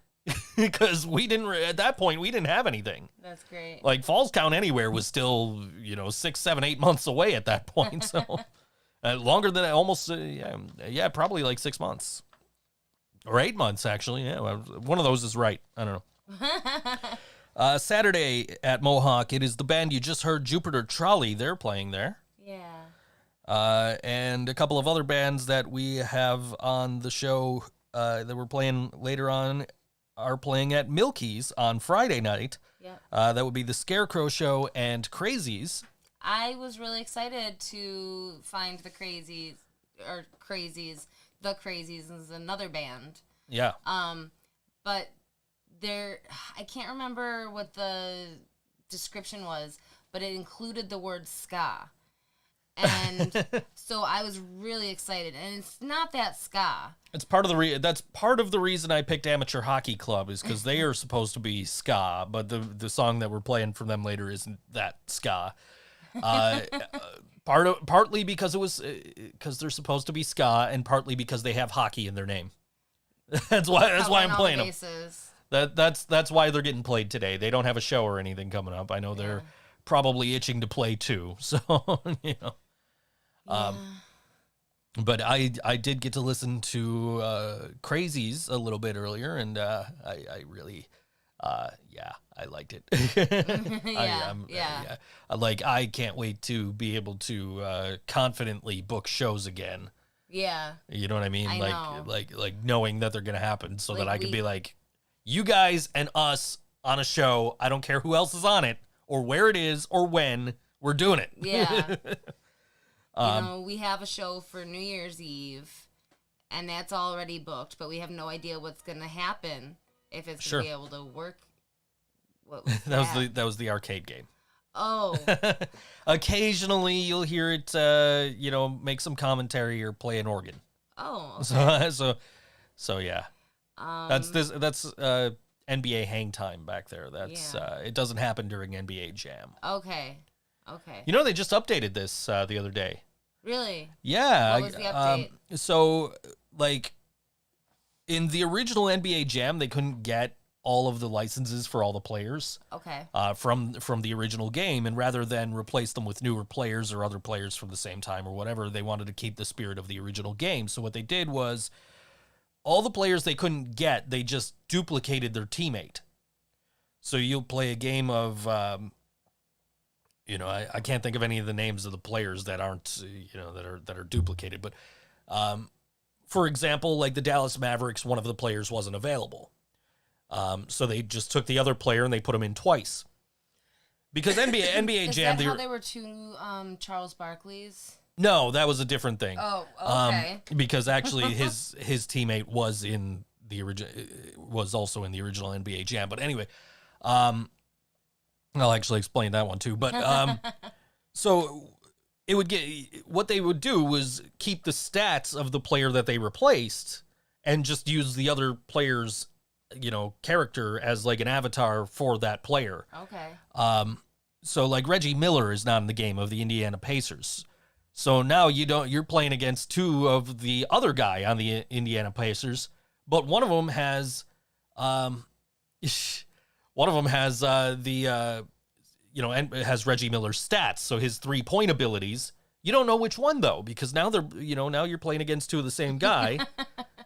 Because at that point, we didn't have anything.
That's great.
Like, Falls Count Anywhere was still, 6, 7, 8 months away at that point. So, longer than almost, probably like 6 months. Or 8 months, actually. Yeah, one of those is right. I don't know. Saturday at Mohawk, it is the band you just heard, Jupiter Trolley. They're playing there.
Yeah.
And a couple of other bands that we have on the show that we're playing later on are playing at Milky's on Friday night.
Yep.
That would be the Scarecrow Show and Crazies.
I was really excited to find the Crazies. The Crazies is another band.
Yeah.
But I can't remember what the description was, but it included the word ska. And so I was really excited, and it's not that ska.
It's part of that's part of the reason I picked Amateur Hockey Club is because they are supposed to be ska, but the song that we're playing from them later isn't that ska. Partly because because they're supposed to be ska, and partly because they have hockey in their name. That's why I'm playing them. That's why they're getting played today. They don't have a show or anything coming up. I know they're probably itching to play too. So But I did get to listen to Crazies a little bit earlier, and I really, I liked it.
Yeah.
I can't wait to be able to confidently book shows again.
Yeah.
You know what I mean?
I know.
Like knowing that they're gonna happen, so that I could
we-
be like, you guys and us on a show. I don't care who else is on it or where it is or when. We're doing it.
Yeah. We have a show for New Year's Eve, and that's already booked, but we have no idea what's going to happen, if it's going to be able to work. What was
that was the arcade game.
Oh.
Occasionally you'll hear it, make some commentary or play an organ.
Oh. Okay.
So yeah. That's NBA hang time back there. That's it doesn't happen during NBA Jam.
Okay.
They just updated this the other day.
Really?
Yeah.
What was the update?
So, in the original NBA Jam, they couldn't get all of the licenses for all the players.
Okay.
From the original game, and rather than replace them with newer players or other players from the same time or whatever, they wanted to keep the spirit of the original game. So what they did was, all the players they couldn't get, they just duplicated their teammate. So you'll play a game of, I can't think of any of the names of the players that aren't, that are duplicated. But, for example, like the Dallas Mavericks, one of the players wasn't available. So they just took the other player and they put him in twice. Because NBA
Is
Jam,
that how there were two Charles Barkley's?
no, that was a different thing.
Oh, okay.
Because actually his teammate was in the original, was also in the original NBA Jam. But anyway, I'll actually explain that one too. But so it would get, what they would do was keep the stats of the player that they replaced and just use the other player's, character as like an avatar for that player.
Okay.
So like Reggie Miller is not in the game of the Indiana Pacers. So now you're playing against two of the other guy on the Indiana Pacers, but one of them has, has Reggie Miller's stats. So his 3-point abilities, you don't know which one though, because now now you're playing against two of the same guy,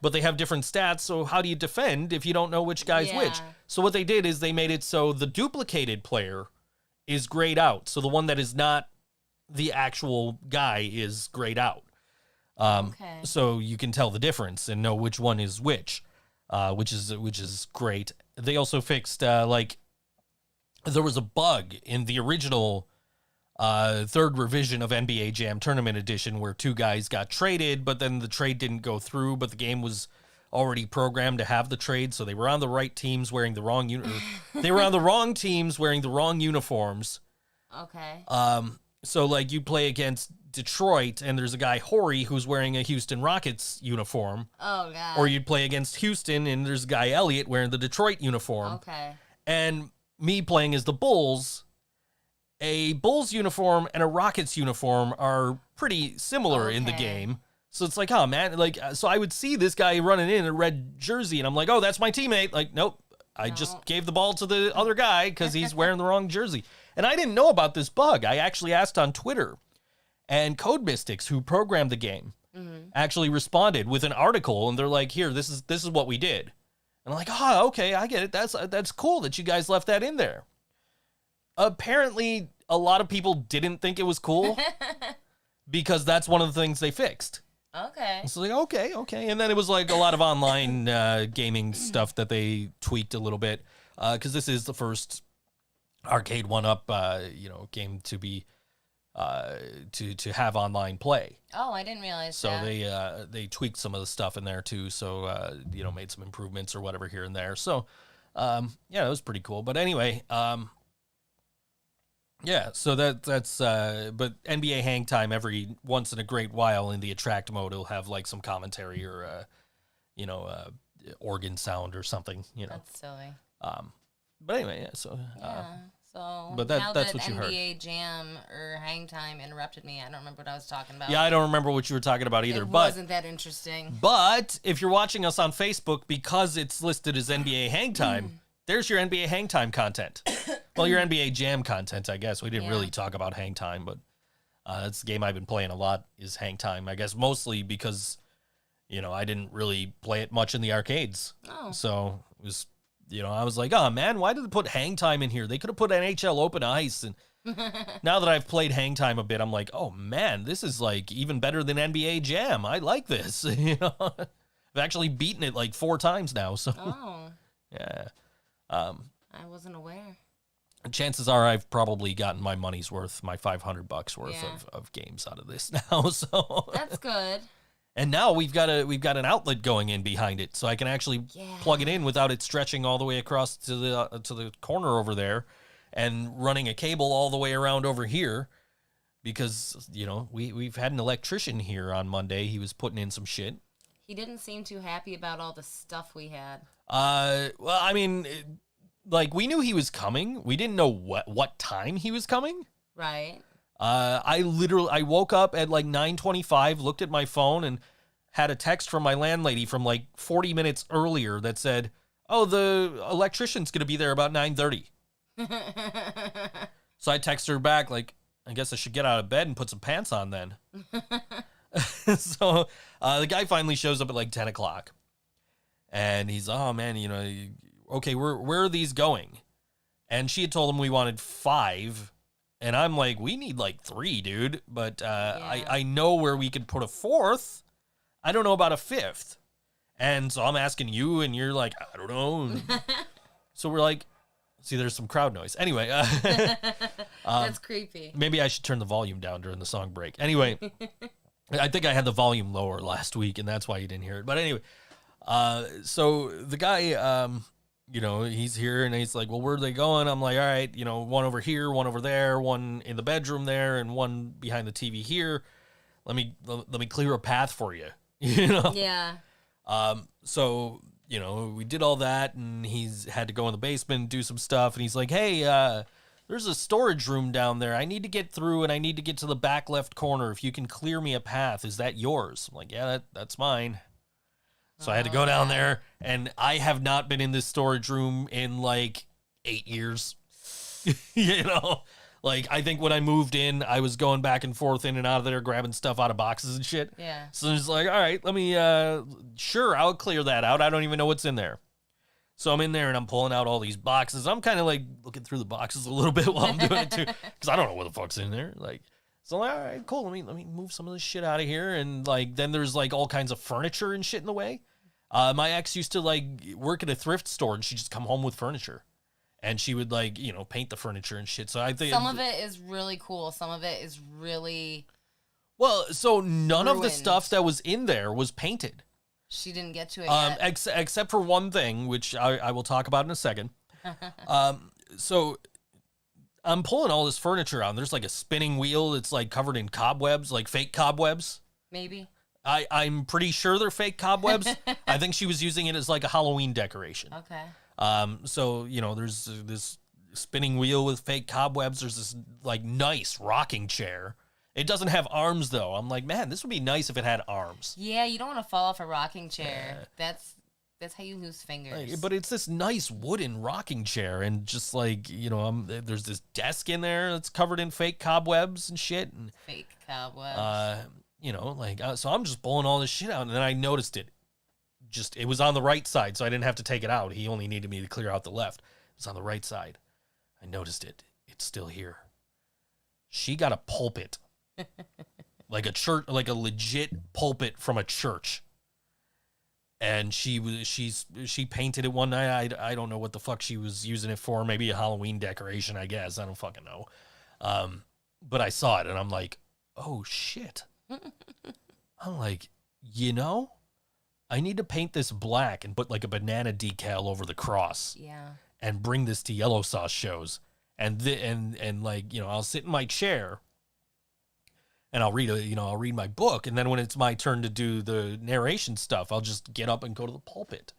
but they have different stats. So how do you defend if you don't know which guy's which? So what they did is they made it so the duplicated player is grayed out. So the one that is not the actual guy is grayed out.
Okay.
So you can tell the difference and know which one is which is great. They also fixed, there was a bug in the original third revision of NBA Jam Tournament Edition where two guys got traded, but then the trade didn't go through, but the game was already programmed to have the trade, so they were on the right teams wearing the wrong they were on the wrong teams wearing the wrong uniforms.
Okay.
So like you play against Detroit and there's a guy Horry who's wearing a Houston Rockets uniform.
Oh god.
Or you'd play against Houston and there's a guy Elliott wearing the Detroit uniform.
Okay.
And me playing as the Bulls, a Bulls uniform and a Rockets uniform are pretty similar in the game. So it's like, oh man, so I would see this guy running in a red jersey and I'm like, oh, that's my teammate. Like, nope, I just gave the ball to the other guy because he's wearing the wrong jersey. And I didn't know about this bug. I actually asked on Twitter, and Code Mystics, who programmed the game, actually responded with an article, and they're like, here, this is what we did. And I'm like, oh, okay, I get it. That's cool that you guys left that in there. Apparently, a lot of people didn't think it was cool because that's one of the things they fixed.
Okay.
So like, okay. And then it was like a lot of online gaming stuff that they tweaked a little bit because this is the first arcade 1-up, game to be to have online play.
Oh, I didn't realize
so
that.
So they tweaked some of the stuff in there too. So made some improvements or whatever here and there. So it was pretty cool. But anyway, so that's but NBA Hang Time every once in a great while in the attract mode it'll have like some commentary or organ sound or something.
That's silly.
But anyway, yeah. So
But
that's what you heard.
NBA Jam or Hang Time interrupted me. I don't remember what I was talking about.
Yeah, I don't remember what you were talking about either.
It wasn't that interesting.
But if you're watching us on Facebook, because it's listed as NBA Hang Time, there's your NBA Hang Time content. Well, your NBA Jam content, I guess. We didn't really talk about Hang Time, but that's the game I've been playing a lot is Hang Time. I guess mostly because, I didn't really play it much in the arcades.
Oh.
So it was... I was like, oh, man, why did they put Hang Time in here? They could have put NHL Open Ice. And now that I've played Hang Time a bit, I'm like, oh, man, this is like even better than NBA Jam. I like this. I've actually beaten it like 4 times now. So, yeah.
I wasn't aware.
Chances are I've probably gotten my money's worth, my $500 worth of games out of this now. So
that's good.
And now we've got an outlet going in behind it, so I can actually plug it in without it stretching all the way across to the corner over there, and running a cable all the way around over here, because we've had an electrician here on Monday. He was putting in some shit.
He didn't seem too happy about all the stuff we had.
Well, I mean, we knew he was coming. We didn't know what time he was coming.
Right.
I woke up at like 9:25, looked at my phone, and had a text from my landlady from like 40 minutes earlier that said, oh, the electrician's going to be there about 9:30. So I texted her back, like, I guess I should get out of bed and put some pants on then. So the guy finally shows up at like 10 o'clock. And he's, oh, man, okay, where are these going? And she had told him we wanted 5. And I'm like, we need like 3, dude. But I know where we could put a 4th. I don't know about a 5th. And so I'm asking you, and you're like, I don't know. So we're like, See, there's some crowd noise. Anyway,
That's creepy.
maybe I should turn the volume down during the song break. Anyway, I think I had the volume lower last week, and that's why you didn't hear it. But anyway, so the guy, he's here, and he's like, well, where are they going? I'm like, all right, one over here, one over there, one in the bedroom there, and one behind the TV here. Let me clear a path for you,
Yeah.
So, we did all that, and he's had to go in the basement and do some stuff, and he's like, hey, there's a storage room down there. I need to get through, and I need to get to the back left corner. If you can clear me a path, is that yours? I'm like, yeah, that's mine. So I had to go down there, and I have not been in this storage room in like 8 years. Like, I think when I moved in, I was going back and forth in and out of there, grabbing stuff out of boxes and shit.
Yeah.
So it's like, all right, let me, sure, I'll clear that out. I don't even know what's in there. So I'm in there, and I'm pulling out all these boxes. I'm kind of like looking through the boxes a little bit while I'm doing it too, because I don't know what the fuck's in there. Like, so I'm like, all right, cool. Let me move some of this shit out of here. And like, then there's like all kinds of furniture and shit in the way. My ex used to like work at a thrift store, and she'd just come home with furniture. And she would like, paint the furniture and shit. So I think
some of it is really cool. Some of it is really
so none
ruined.
of the stuff that was in there was painted.
She didn't get to it yet.
Except for one thing, which I will talk about in a second. So I'm pulling all this furniture out, and there's like a spinning wheel that's like covered in cobwebs, like fake cobwebs.
Maybe.
I'm pretty sure they're fake cobwebs. I think she was using it as like a Halloween decoration.
Okay.
So, there's this spinning wheel with fake cobwebs. There's this like nice rocking chair. It doesn't have arms though. I'm like, man, this would be nice if it had arms.
Yeah, you don't want to fall off a rocking chair. That's how you lose fingers.
But it's this nice wooden rocking chair, and just like, there's this desk in there that's covered in fake cobwebs and shit. And
fake cobwebs.
So I'm just pulling all this shit out, and then I noticed it. It was on the right side, so I didn't have to take it out. He only needed me to clear out the left. It was on the right side. I noticed it. It's still here. She got a pulpit. Like a church, like a legit pulpit from a church. And she painted it one night. I don't know what the fuck she was using it for. Maybe a Halloween decoration, I guess. I don't fucking know. But I saw it, and I'm like, oh shit. I'm like, I need to paint this black and put like a banana decal over the cross.
Yeah.
And bring this to Yellow Sauce shows. And I'll sit in my chair, and I'll read my book, and then when it's my turn to do the narration stuff, I'll just get up and go to the pulpit.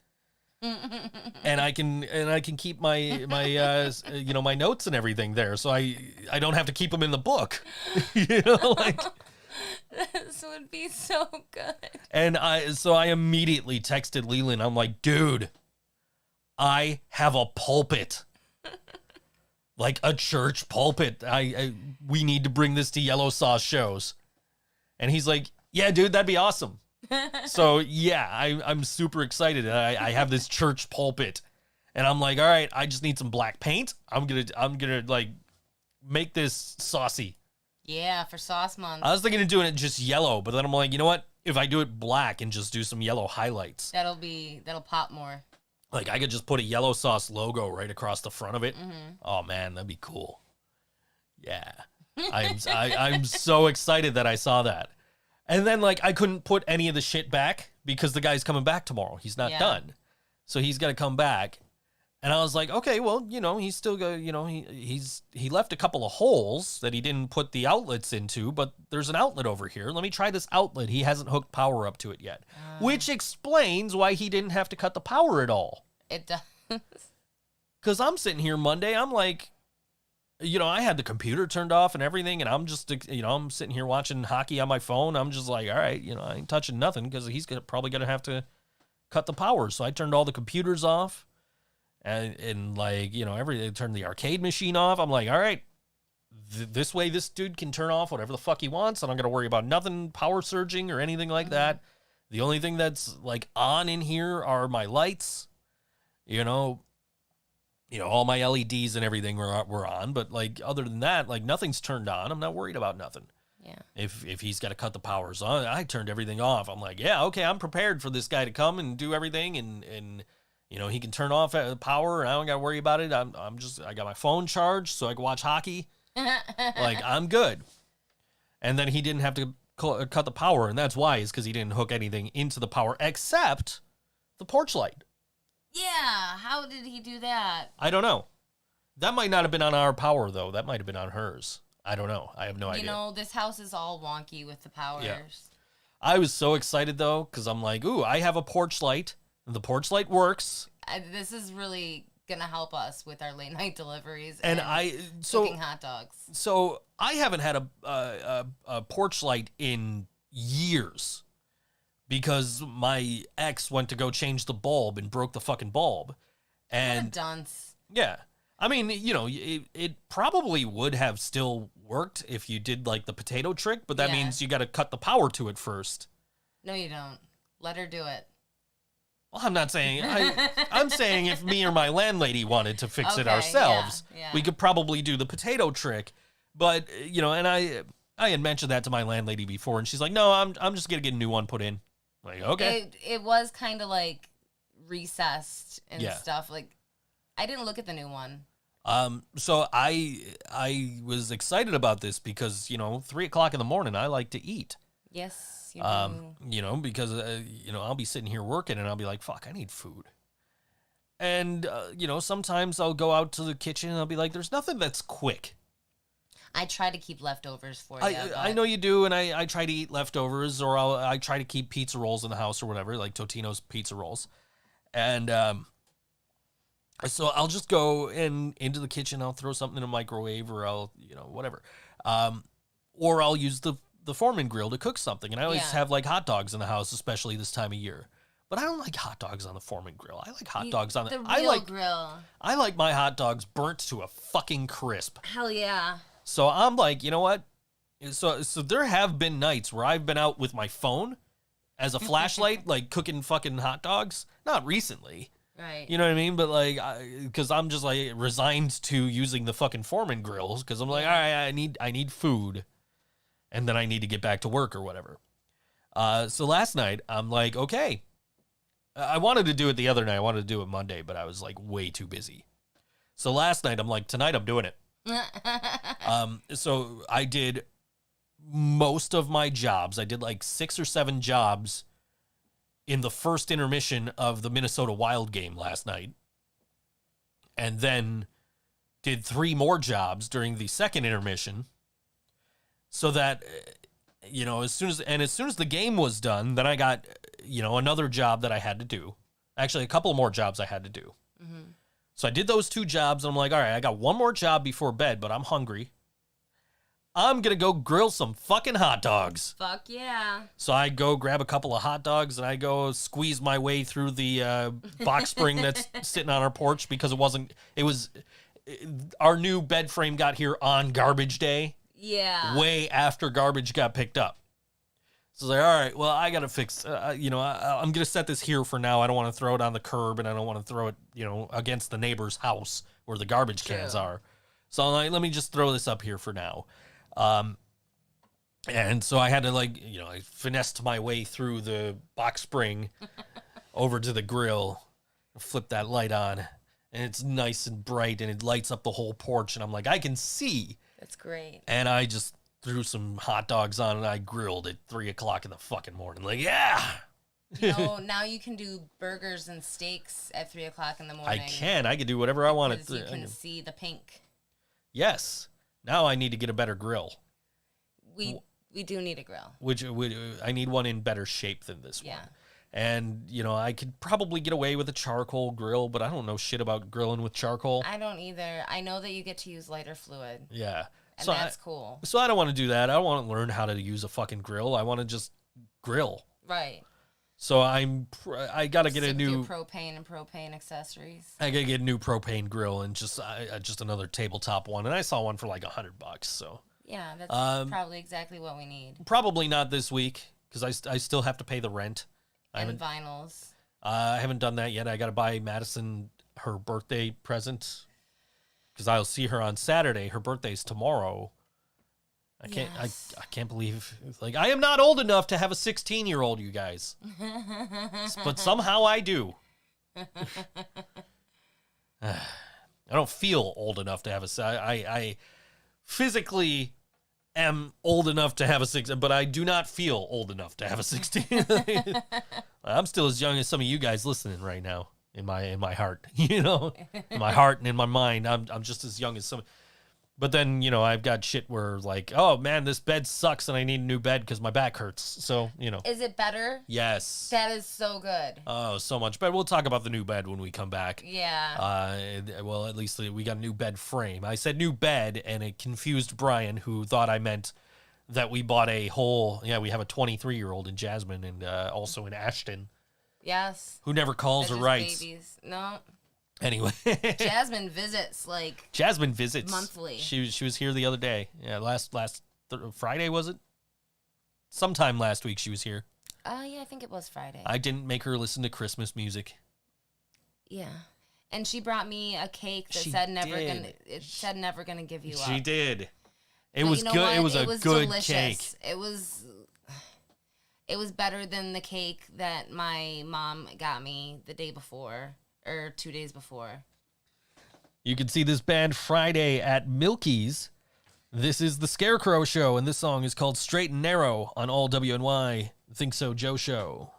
and I can keep my my notes and everything there, so I don't have to keep them in the book.
This would be so good.
And I immediately texted Leland. I'm like, dude, I have a pulpit. Like a church pulpit. We need to bring this to Yellow Sauce shows. And he's like, yeah, dude, that'd be awesome. So yeah, I'm super excited. I have this church pulpit. And I'm like, all right, I just need some black paint. I'm gonna like make this saucy.
Yeah, for sauce month.
I was thinking of doing it just yellow, but then I'm like, you know what? If I do it black and just do some yellow highlights,
that'll pop more.
Like I could just put a Yellow Sauce logo right across the front of it.
Mm-hmm.
Oh man, that'd be cool. Yeah, I'm so excited that I saw that. And then like I couldn't put any of the shit back because the guy's coming back tomorrow. He's not done, so he's got to come back. And I was like, okay, well, he's still got, he left a couple of holes that he didn't put the outlets into, but there's an outlet over here. Let me try this outlet. He hasn't hooked power up to it yet, which explains why he didn't have to cut the power at all.
It does.
Because I'm sitting here Monday, I'm like, I had the computer turned off and everything, and I'm just, I'm sitting here watching hockey on my phone. I'm just like, all right, I ain't touching nothing because he's probably going to have to cut the power. So I turned all the computers off. And like, turn the arcade machine off. I'm like, all right, this way this dude can turn off whatever the fuck he wants. I don't got to worry about nothing power surging or anything like that. The only thing that's like on in here are my lights, all my LEDs and everything were on. But like, other than that, like nothing's turned on. I'm not worried about nothing.
Yeah.
If he's got to cut the powers on, I turned everything off. I'm like, yeah, okay, I'm prepared for this guy to come and do everything and He can turn off the power and I don't got to worry about it. I got my phone charged so I can watch hockey. Like, I'm good. And then he didn't have to cut the power, and that's why, is because he didn't hook anything into the power except the porch light.
Yeah, how did he do that?
I don't know. That might not have been on our power, though. That might have been on hers. I don't know. I have no idea.
This house is all wonky with the powers. Yeah.
I was so excited, though, because I'm like, ooh, I have a porch light, and the porch light works.
This is really going to help us with our late night deliveries
and
cooking hot dogs.
So I haven't had a porch light in years because my ex went to go change the bulb and broke the fucking bulb. And
what a dunce.
Yeah. I mean, it probably would have still worked if you did like the potato trick, but that means you got to cut the power to it first.
No, you don't. Let her do it.
Well, I'm not saying, I'm saying if me or my landlady wanted to fix it ourselves, we could probably do the potato trick. But, and I had mentioned that to my landlady before, and she's like, no, I'm just going to get a new one put in. Like, okay.
It was kind of like recessed and stuff. Like, I didn't look at the new one.
So I was excited about this because, 3 o'clock in the morning, I like to eat.
Yes.
Because, I'll be sitting here working and I'll be like, fuck, I need food. And, sometimes I'll go out to the kitchen and I'll be like, there's nothing that's quick.
I try to keep leftovers for you.
I know you do, and I try to eat leftovers, or I try to keep pizza rolls in the house or whatever, like Totino's pizza rolls. And so I'll just go into the kitchen, I'll throw something in a microwave, or I'll, whatever. Or I'll use the Foreman grill to cook something, and I always have like hot dogs in the house, especially this time of year. But I don't like hot dogs on the Foreman grill. I like hot dogs on
the real grill.
I like my hot dogs burnt to a fucking crisp.
Hell yeah.
So I'm like, you know what? So there have been nights where I've been out with my phone as a flashlight, like cooking fucking hot dogs. Not recently.
Right.
You know what I mean? But like, because I'm just like resigned to using the fucking Foreman grills, because I'm like, all right, I need food. And then I need to get back to work or whatever. So last night, I'm like, okay. I wanted to do it the other night. I wanted to do it Monday, but I was like way too busy. So last night, I'm like, tonight I'm doing it. So I did most of my jobs. I did like 6 or 7 jobs in the first intermission of the Minnesota Wild game last night. And then did 3 more jobs during the second intermission. So that, as soon as the game was done, then I got, another job that I had to do. Actually, a couple more jobs I had to do. Mm-hmm. So I did those 2 jobs, and I'm like, all right, I got one more job before bed, but I'm hungry. I'm going to go grill some fucking hot dogs.
Fuck yeah.
So I go grab a couple of hot dogs, and I go squeeze my way through the box spring that's sitting on our porch, because our new bed frame got here on garbage day.
Yeah.
Way after garbage got picked up. So I was like, all right, well, I got to fix, I'm going to set this here for now. I don't want to throw it on the curb, and I don't want to throw it, against the neighbor's house where the garbage cans are. So I'm like, let me just throw this up here for now. And so I had to I finessed my way through the box spring over to the grill, flip that light on, and it's nice and bright, and it lights up the whole porch, and I'm like, I can see.
That's great.
And I just threw some hot dogs on, and I grilled at 3 o'clock in the fucking morning. Like, yeah.
Now you can do burgers and steaks at 3 o'clock in the morning.
I can do whatever I want.
You can see the pink.
Yes. Now I need to get a better grill.
We do need a grill.
Which I need one in better shape than this one. And, I could probably get away with a charcoal grill, but I don't know shit about grilling with charcoal.
I don't either. I know that you get to use lighter fluid.
Yeah.
And that's cool.
So I don't want to do that. I don't want to learn how to use a fucking grill. I want to just grill.
Right.
So I got to get a new
propane and propane accessories.
I got to get a new propane grill and just another tabletop one. And I saw one for like $100. So
yeah, that's probably exactly what we need.
Probably not this week, because I still have to pay the rent.
And vinyls.
I haven't done that yet. I got to buy Madison her birthday present, because I'll see her on Saturday. Her birthday's tomorrow. I can't believe, I am not old enough to have a 16-year-old, you guys. But somehow I do. I don't feel old enough to have I physically am old enough to have a 16, but I do not feel old enough to have a 16. I'm still as young as some of you guys listening right now in my heart, in my heart and in my mind. I'm just as young as some. But then, I've got shit where like, oh man, this bed sucks and I need a new bed because my back hurts. So,
Is it better?
Yes.
That is so good.
Oh, so much better. We'll talk about the new bed when we come back.
Yeah.
Well, at least we got a new bed frame. I said new bed and it confused Brian, who thought I meant that we bought a whole, we have a 23-year-old in Jasmine and also in Ashton.
Yes.
Who never calls or writes.
Babies. No.
Anyway.
Jasmine visits monthly.
She was here the other day. Yeah, last Friday, was it? Sometime last week she was here.
Yeah, I think it was Friday.
I didn't make her listen to Christmas music.
Yeah. And she brought me a cake that said never gonna give you up.
She did. It was good. What? It was a good delicious. Cake.
It was better than the cake that my mom got me the day before. Or 2 days before.
You can see this band Friday at Milky's. This is the Scarecrow Show, and this song is called Straight and Narrow on all WNY. Think So Joe Show.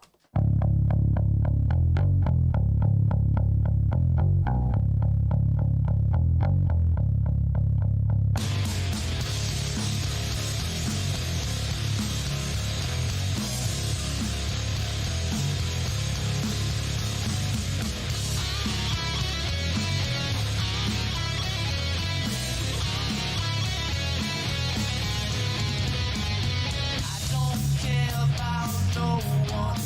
I don't care about no one.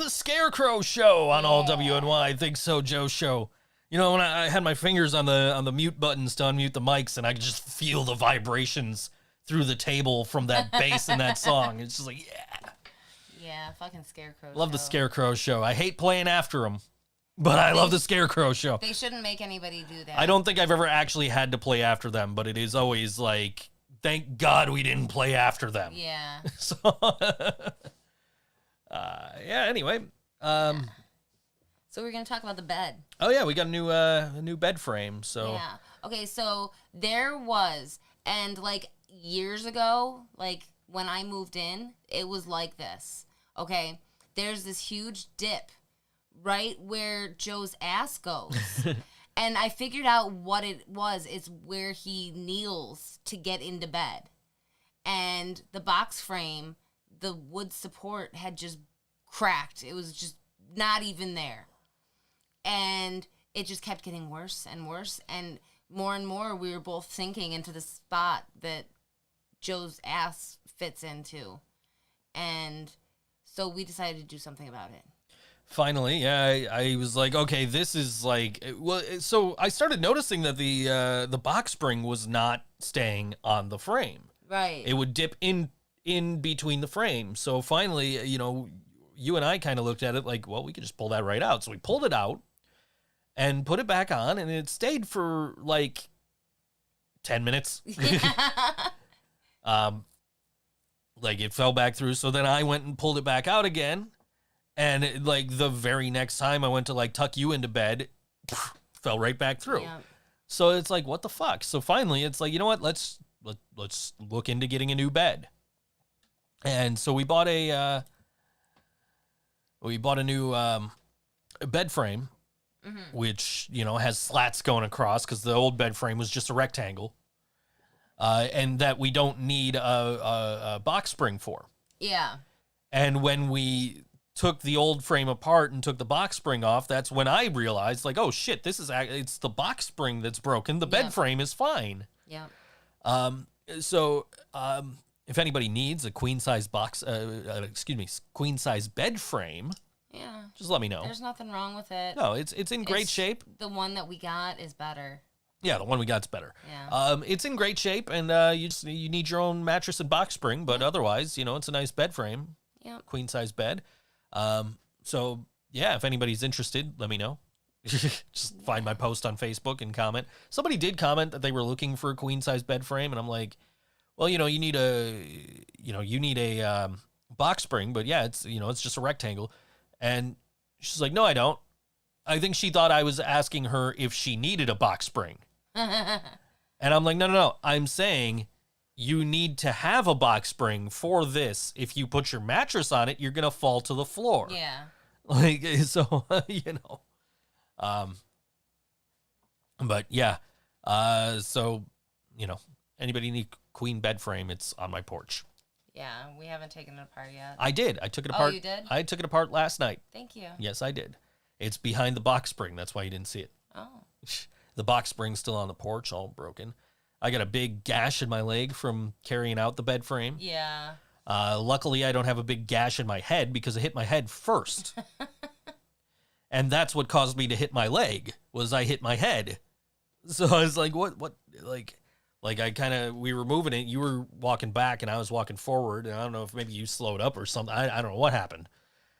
The Scarecrow Show on all WNY. Think So Joe Show. You know, when I had my fingers on the mute buttons to unmute the mics, and I could just feel the vibrations through the table from that bass in that song. It's just like, yeah.
Yeah, fucking Scarecrow
Love
Show.
the Scarecrow Show. I hate playing after him, but I love the Scarecrow Show.
They shouldn't make anybody do that.
I don't think I've ever actually had to play after them, but it is always like, thank God we didn't play after them.
Yeah.
So, yeah, anyway.
So we're going to talk about the bed.
Oh, yeah, we got a new bed frame, so.
Yeah. Okay, so there was, and like years ago, like when I moved in, it was like this. Okay, there's this huge dip right where Joe's ass goes. And I figured out what it was. It's where he kneels to get into bed. And the box frame, the wood support had just cracked. It was just not even there. And it just kept getting worse and worse. And more we were both sinking into the spot that Joe's ass fits into. And so we decided to do something about it.
Finally, yeah, I was like, okay, this is like, well, so I started noticing that the box spring was not staying on the frame.
Right.
It would dip in between the frames. So finally, you know, you and I kind of looked at it like, well, we could just pull that right out. So we pulled it out and put it back on, and it stayed for like 10 minutes. Like it fell back through. So then I went and pulled it back out again. And it, like the very next time I went to like tuck you into bed, fell right back through.
Yeah.
So it's like, what the fuck? So finally it's like, you know what? Let's look into getting a new bed. And so we bought a new bed frame, which, you know, has slats going across because the old bed frame was just a rectangle. And that we don't need a box spring for.
Yeah.
And when we took the old frame apart and took the box spring off, that's when I realized, like, oh shit, it's the box spring that's broken. The bed frame is fine.
Yeah.
So if anybody needs a queen size queen size bed frame,
Yeah.
just let me know.
There's nothing wrong with it.
No, it's in great shape.
The one that we got is better.
Yeah, the one we got's better.
Yeah.
It's in great shape, and you need your own mattress and box spring, but otherwise, you know, it's a nice bed frame.
Yeah.
Queen size bed. So yeah, if anybody's interested, let me know. Just find my post on Facebook and comment. Somebody did comment that they were looking for a queen size bed frame, and I'm like, well, you need a box spring, but yeah, it's just a rectangle. And she's like, no, I don't. I think she thought I was asking her if she needed a box spring. And I'm like, no. I'm saying you need to have a box spring for this. If you put your mattress on it, you're going to fall to the floor.
Yeah.
Like, so, but yeah. So, anybody need queen bed frame, it's on my porch.
Yeah, we haven't taken it apart yet.
I did. I took it apart.
Oh, you did?
I took it apart last night.
Thank you.
Yes, I did. It's behind the box spring. That's why you didn't see it.
Oh.
The box spring's still on the porch, all broken. I got a big gash in my leg from carrying out the bed frame.
Yeah.
Luckily, I don't have a big gash in my head because it hit my head first. And that's what caused me to hit my leg, was I hit my head. So I was like, what, like we were moving it. You were walking back and I was walking forward. And I don't know if maybe you slowed up or something. I don't know what happened.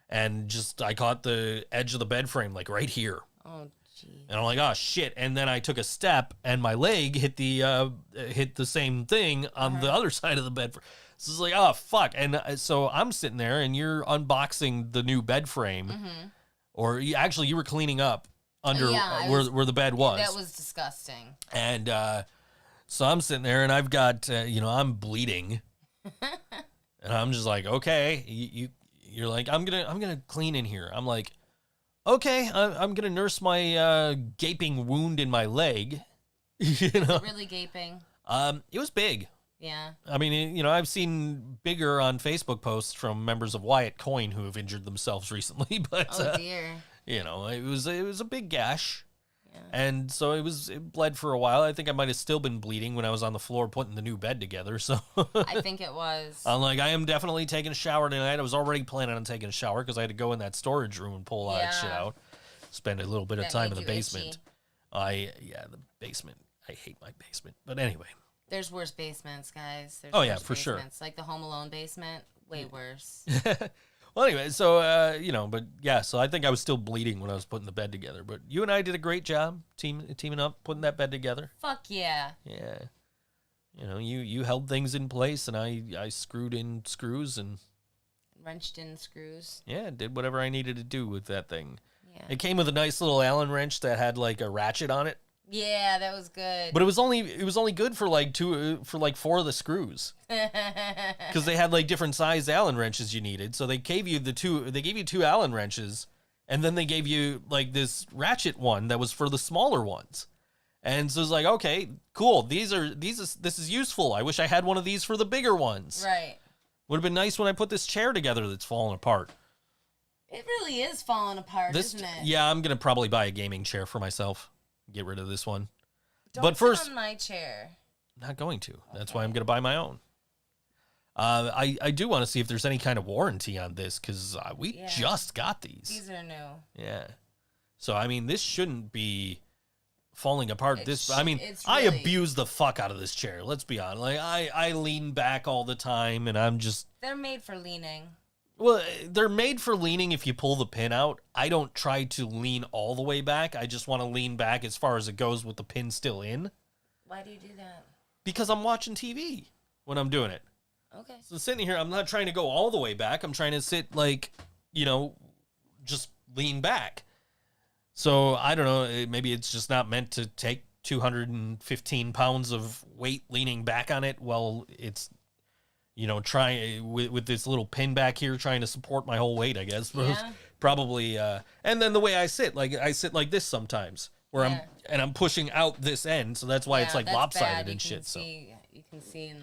And just, I caught the edge of the bed frame, like right here.
Oh, gee.
And I'm like, oh shit. And then I took a step and my leg hit the same thing on the other side of the bed. So it's like, oh fuck. And so I'm sitting there and you're unboxing the new bed frame.
Mm-hmm.
Or you were cleaning up under where the bed was.
That was disgusting.
And so I'm sitting there and I've got, I'm bleeding. And I'm just like, okay, you're like, I'm gonna clean in here. I'm like, okay, I'm gonna nurse my gaping wound in my leg.
Is it really gaping?
It was big.
Yeah.
I mean, I've seen bigger on Facebook posts from members of Wyatt Coin who have injured themselves recently, but
Oh dear.
it was a big gash. And so it bled for a while. I think I might have still been bleeding when I was on the floor putting the new bed together. So
I think it was.
I'm like, I am definitely taking a shower tonight. I was already planning on taking a shower because I had to go in that storage room and pull all that shit out. Spend a little bit of time in the basement. The basement. I hate my basement. But anyway.
There's worse basements, guys. There's
worse for sure.
Like the Home Alone basement, way worse.
Well, anyway, so, but yeah, so I think I was still bleeding when I was putting the bed together. But you and I did a great job teaming up, putting that bed together.
Fuck yeah.
Yeah. You held things in place, and I screwed in screws and...
wrenched in screws.
Yeah, did whatever I needed to do with that thing.
Yeah.
It came with a nice little Allen wrench that had, like, a ratchet on it.
Yeah, that was good.
But it was only good for like 4 of the screws, because they had like different sized Allen wrenches you needed. So they gave you two Allen wrenches, and then they gave you like this ratchet one that was for the smaller ones. And so it's like, okay, cool. This is useful. I wish I had one of these for the bigger ones.
Right.
Would have been nice when I put this chair together that's falling apart.
It really is falling apart, isn't it?
Yeah, I'm gonna probably buy a gaming chair for myself. Get rid of this one.
Don't sit on my chair.
Not going to. That's why I'm going to buy my own. I do want to see if there's any kind of warranty on this, because we just got these.
These are new.
Yeah. So, I mean, this shouldn't be falling apart. I
really...
abuse the fuck out of this chair. Let's be honest. Like, I lean back all the time, and I'm just...
They're made for leaning.
Well, they're made for leaning if you pull the pin out. I don't try to lean all the way back. I just want to lean back as far as it goes with the pin still in.
Why do you do that?
Because I'm watching TV when I'm doing it.
Okay.
So sitting here, I'm not trying to go all the way back. I'm trying to sit like, just lean back. So I don't know. Maybe it's just not meant to take 215 pounds of weight leaning back on it while it's... trying with this little pin back here, trying to support my whole weight, I guess.
Yeah.
Probably. And then the way I sit like this sometimes, where I'm pushing out this end, so that's why it's like lopsided and shit.
You can see,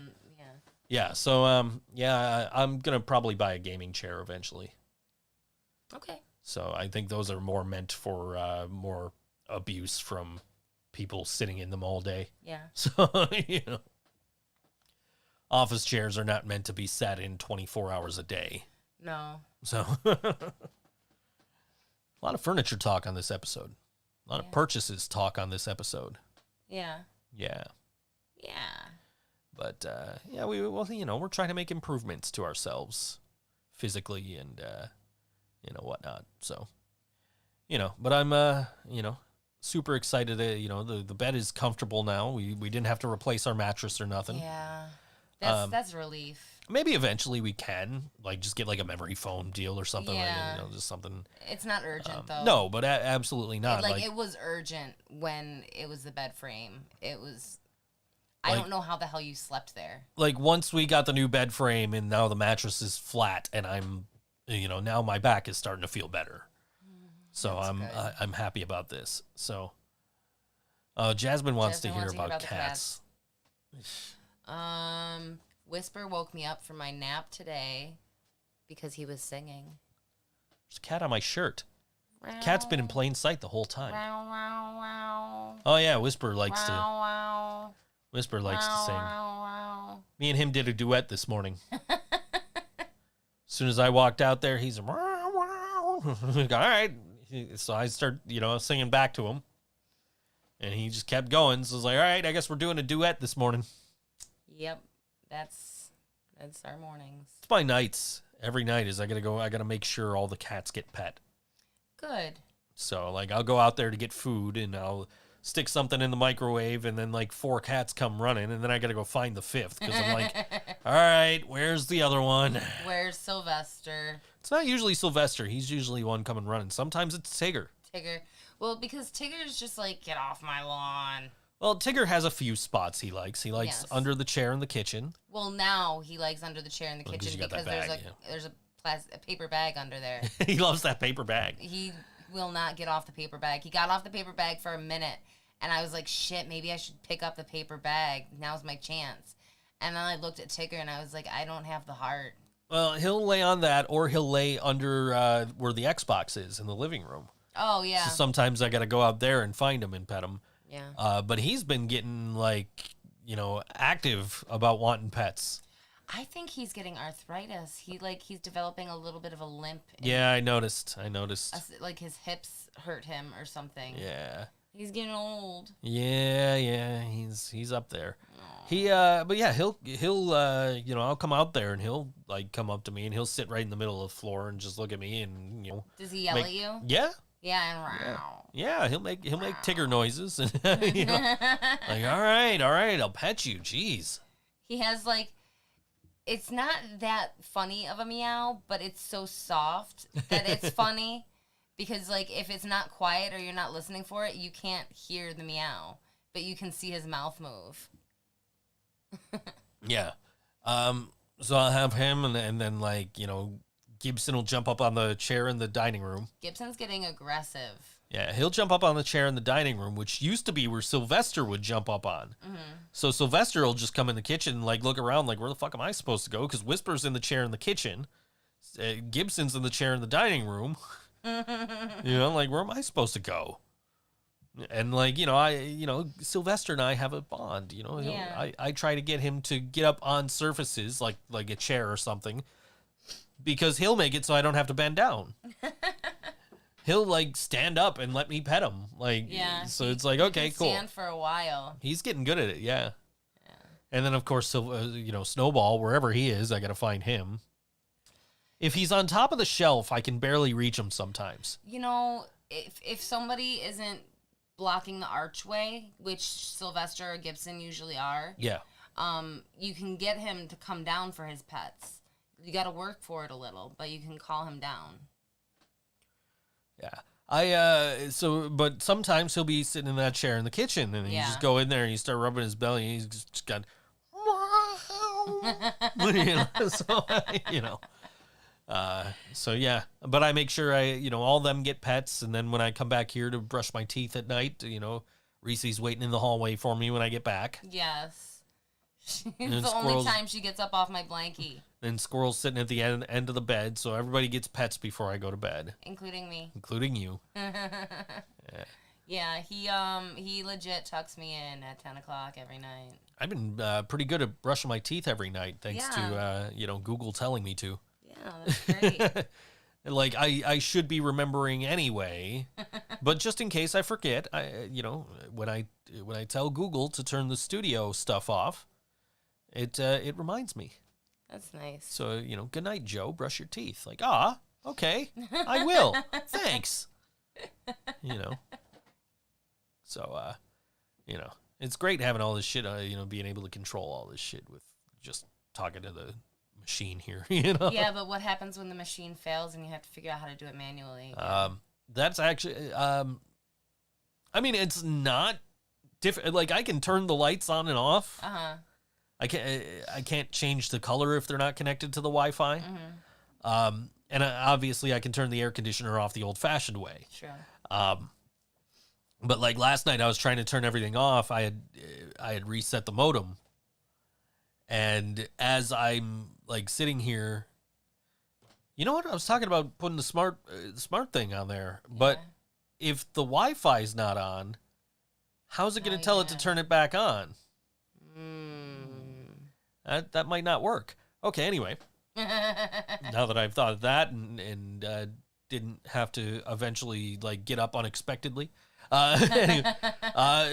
Yeah. So I'm gonna probably buy a gaming chair eventually.
Okay.
So I think those are more meant for more abuse from people sitting in them all day.
Yeah.
So office chairs are not meant to be sat in 24 hours a day.
No.
So, a lot of furniture talk on this episode. A lot of purchases talk on this episode.
Yeah.
Yeah.
Yeah.
But, we're trying to make improvements to ourselves physically and, whatnot. So, but I'm, super excited that, the bed is comfortable now. We didn't have to replace our mattress or nothing.
Yeah. That's a relief.
Maybe eventually we can, like, just get, like, a memory foam deal or something.
Yeah.
Like, just something.
It's not urgent, though.
No, but absolutely not.
It was urgent when it was the bed frame. It was... I don't know how the hell you slept there.
Like, once we got the new bed frame and now the mattress is flat and I'm, now my back is starting to feel better. So I'm happy about this. So, Jasmine wants to hear about cats.
Whisper woke me up from my nap today because he was singing.
There's a cat on my shirt. The cat's been in plain sight the whole time.
Wow, wow, wow.
Oh yeah, Whisper likes to
wow.
Whisper likes to sing.
Wow.
Me and him did a duet this morning. As soon as I walked out there, he's all right. So I start, singing back to him. And he just kept going. So I was like, all right, I guess we're doing a duet this morning.
Yep, that's our mornings.
It's my nights. Every night is I gotta make sure all the cats get pet.
Good.
So like I'll go out there to get food and I'll stick something in the microwave and then like 4 cats come running and then I gotta go find the 5th because I'm like, all right, where's the other one?
Where's Sylvester?
It's not usually Sylvester. He's usually one coming running. Sometimes it's Tigger.
Well, because Tigger's just like, get off my lawn.
Well, Tigger has a few spots he likes. He likes under the chair in the kitchen.
Well, now he likes under the chair in the kitchen because there's a paper bag under there.
He loves that paper bag.
He will not get off the paper bag. He got off the paper bag for a minute, and I was like, shit, maybe I should pick up the paper bag. Now's my chance. And then I looked at Tigger, and I was like, I don't have the heart.
Well, he'll lay on that, or he'll lay under where the Xbox is in the living room.
Oh, yeah.
So sometimes I got to go out there and find him and pet him.
Yeah.
But he's been getting, like, active about wanting pets.
I think he's getting arthritis. He's developing a little bit of a limp.
Yeah, I noticed.
Like his hips hurt him or something.
Yeah.
He's getting old.
Yeah, he's up there. But yeah, he'll I'll come out there and he'll like come up to me and he'll sit right in the middle of the floor and just look at me and
Does he yell at you?
Yeah.
Yeah, and wow.
Yeah, he'll make Tigger noises and like all right, I'll pet you. Jeez.
He has like, it's not that funny of a meow, but it's so soft that it's funny. Because, like, if it's not quiet or you're not listening for it, you can't hear the meow. But you can see his mouth move.
Yeah. So I'll have him, and then, like, Gibson will jump up on the chair in the dining room.
Gibson's getting aggressive.
Yeah, he'll jump up on the chair in the dining room, which used to be where Sylvester would jump up on. Mm-hmm. So Sylvester will just come in the kitchen and, like, look around, like, where the fuck am I supposed to go? Because Whisper's in the chair in the kitchen. Gibson's in the chair in the dining room. Like, where am I supposed to go? And like, Sylvester and I have a bond,
Yeah.
I try to get him to get up on surfaces like a chair or something because he'll make it so I don't have to bend down. He'll like stand up and let me pet him. Like,
yeah,
so it's like, okay, cool.
Stand for a while.
He's getting good at it. Yeah. And then of course, Snowball, wherever he is, I got to find him. If he's on top of the shelf, I can barely reach him sometimes.
If somebody isn't blocking the archway, which Sylvester or Gibson usually are,
yeah,
you can get him to come down for his pets. You got to work for it a little, but you can call him down.
Yeah. But sometimes he'll be sitting in that chair in the kitchen, and you just go in there and you start rubbing his belly, and he's just got, so yeah, but I make sure all of them get pets, and then when I come back here to brush my teeth at night, Reese's waiting in the hallway for me when I get back.
Yes. It's the only time she gets up off my blankie.
And Squirrel's sitting at the end of the bed, so everybody gets pets before I go to bed.
Including me.
Including you.
Yeah, he legit tucks me in at 10 o'clock every night.
I've been pretty good at brushing my teeth every night, thanks to, Google telling me to.
Yeah, that's great.
Like, I should be remembering anyway, but just in case I forget, when I tell Google to turn the studio stuff off, it reminds me.
That's nice.
So, good night, Joe, brush your teeth. Like, okay, I will. Thanks. So, it's great having all this shit, being able to control all this shit with just talking to the machine here,
Yeah, but what happens when the machine fails and you have to figure out how to do it manually?
That's actually, it's not different. Like, I can turn the lights on and off.
Uh-huh.
I can't change the color if they're not connected to the Wi-Fi.
Mm-hmm.
And obviously I can turn the air conditioner off the old-fashioned way.
Sure.
But like last night I was trying to turn everything off. I had reset the modem. And as I'm like sitting here, you know what? I was talking about putting the smart thing on there. Yeah. But if the Wi-Fi's not on, how's it going to tell it to turn it back on? That might not work. Okay, anyway. Now that I've thought of that and didn't have to eventually like get up unexpectedly. Anyway,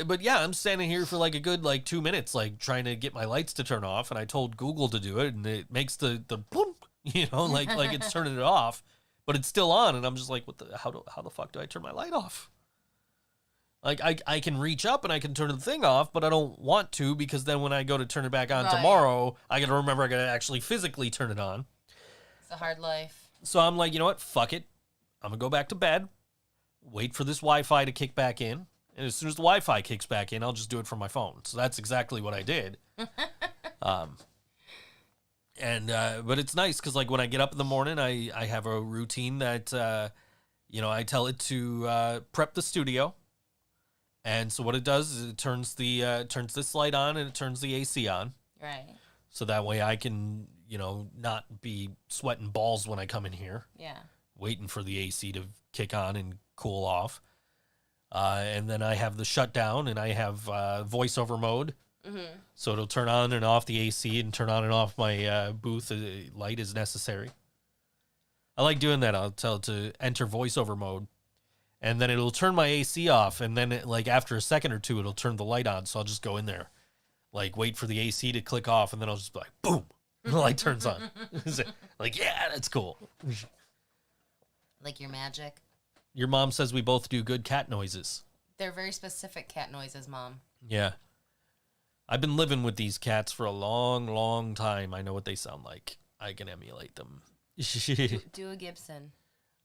but yeah, I'm standing here for like a good 2 minutes, like trying to get my lights to turn off, and I told Google to do it, and it makes the boom, like it's turning it off, but it's still on, and I'm just like, how the fuck do I turn my light off? Like, I can reach up and I can turn the thing off, but I don't want to because then when I go to turn it back on tomorrow, I got to remember I got to actually physically turn it on.
It's a hard life.
So I'm like, you know what? Fuck it. I'm going to go back to bed, wait for this Wi-Fi to kick back in, and as soon as the Wi-Fi kicks back in, I'll just do it from my phone. So that's exactly what I did. But it's nice because, like, when I get up in the morning, I have a routine that, I tell it to prep the studio. And so what it does is it turns this light on and it turns the AC on.
Right.
So that way I can, not be sweating balls when I come in here.
Yeah.
Waiting for the AC to kick on and cool off. And then I have the shutdown, and I have voiceover mode.
Mm-hmm.
So it'll turn on and off the AC and turn on and off my booth light as necessary. I like doing that. I'll tell it to enter voiceover mode, and then it'll turn my AC off, and then after a second or two, it'll turn the light on. So I'll just go in there, wait for the AC to click off, and then I'll just be like, boom, the light turns on. Yeah, that's cool.
Like your magic.
Your mom says we both do good cat noises.
They're very specific cat noises, Mom.
Yeah. I've been living with these cats for a long, long time. I know what they sound like. I can emulate them.
Do a Gibson.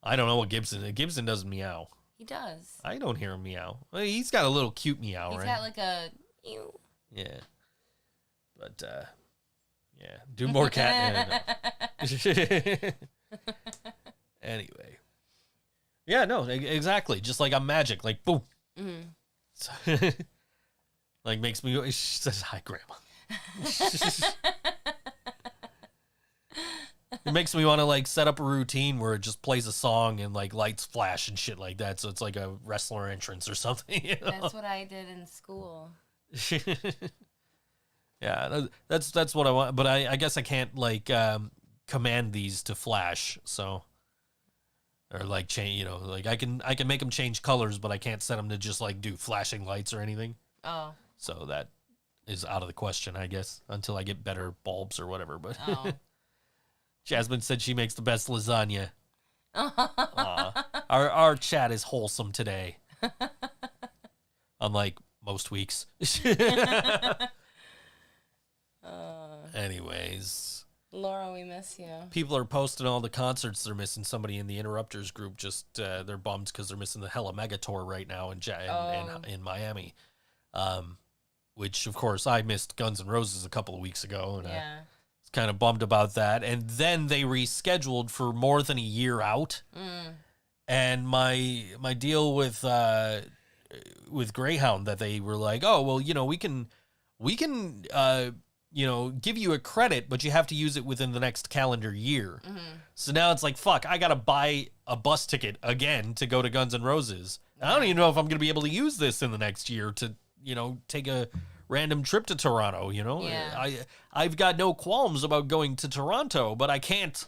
I don't know what Gibson doesn't meow.
He does.
I don't hear him meow. Well, he's got a little cute meow,
He's
right?
got like a... Ew.
Yeah. But, yeah. Do more cat. Anyway. Yeah, no, exactly. Just like I'm magic. Like, boom.
Mm-hmm.
Makes me go, she says, hi, Grandma. It makes me want to, set up a routine where it just plays a song and, lights flash and shit like that. So it's like a wrestler entrance or something. You know?
That's what I did in school.
Yeah, that's what I want. But I guess I can't, command these to flash, so... Or change, I can make them change colors, but I can't set them to just do flashing lights or anything.
Oh.
So that is out of the question, I guess, until I get better bulbs or whatever. But Jasmine said she makes the best lasagna. Our chat is wholesome today, unlike most weeks. Anyways.
Laura, we miss you.
People are posting all the concerts they're missing. Somebody in the Interrupters group just they're bummed because they're missing the Hella Mega Tour right now in Miami, which of course I missed Guns N' Roses a couple of weeks ago, and I was kind of bummed about that. And then they rescheduled for more than a year out, and my deal with Greyhound that they were like, oh well, we can give you a credit, but you have to use it within the next calendar year. Mm-hmm. So now it's like, fuck, I got to buy a bus ticket again to go to Guns N' Roses. I don't even know if I'm going to be able to use this in the next year to, take a random trip to Toronto,
Yeah.
I've got no qualms about going to Toronto, but I can't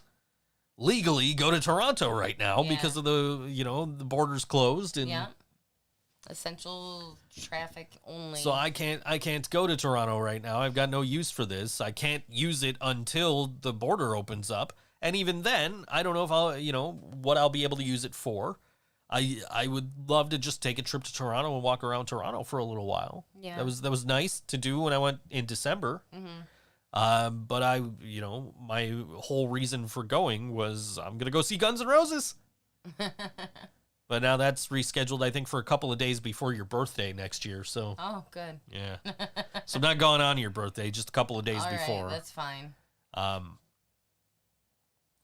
legally go to Toronto right now because of the borders closed. And
essential traffic only.
So I can't go to Toronto right now. I've got no use for this. I can't use it until the border opens up. And even then, I don't know if I'll, what I'll be able to use it for. I would love to just take a trip to Toronto and walk around Toronto for a little while.
Yeah.
That was nice to do when I went in December. Mm-hmm. But my whole reason for going was I'm going to go see Guns N' Roses. But now that's rescheduled, I think, for a couple of days before your birthday next year. So.
Oh, good.
Yeah. So I'm not going on your birthday, just a couple of days before.
Right, that's fine.
I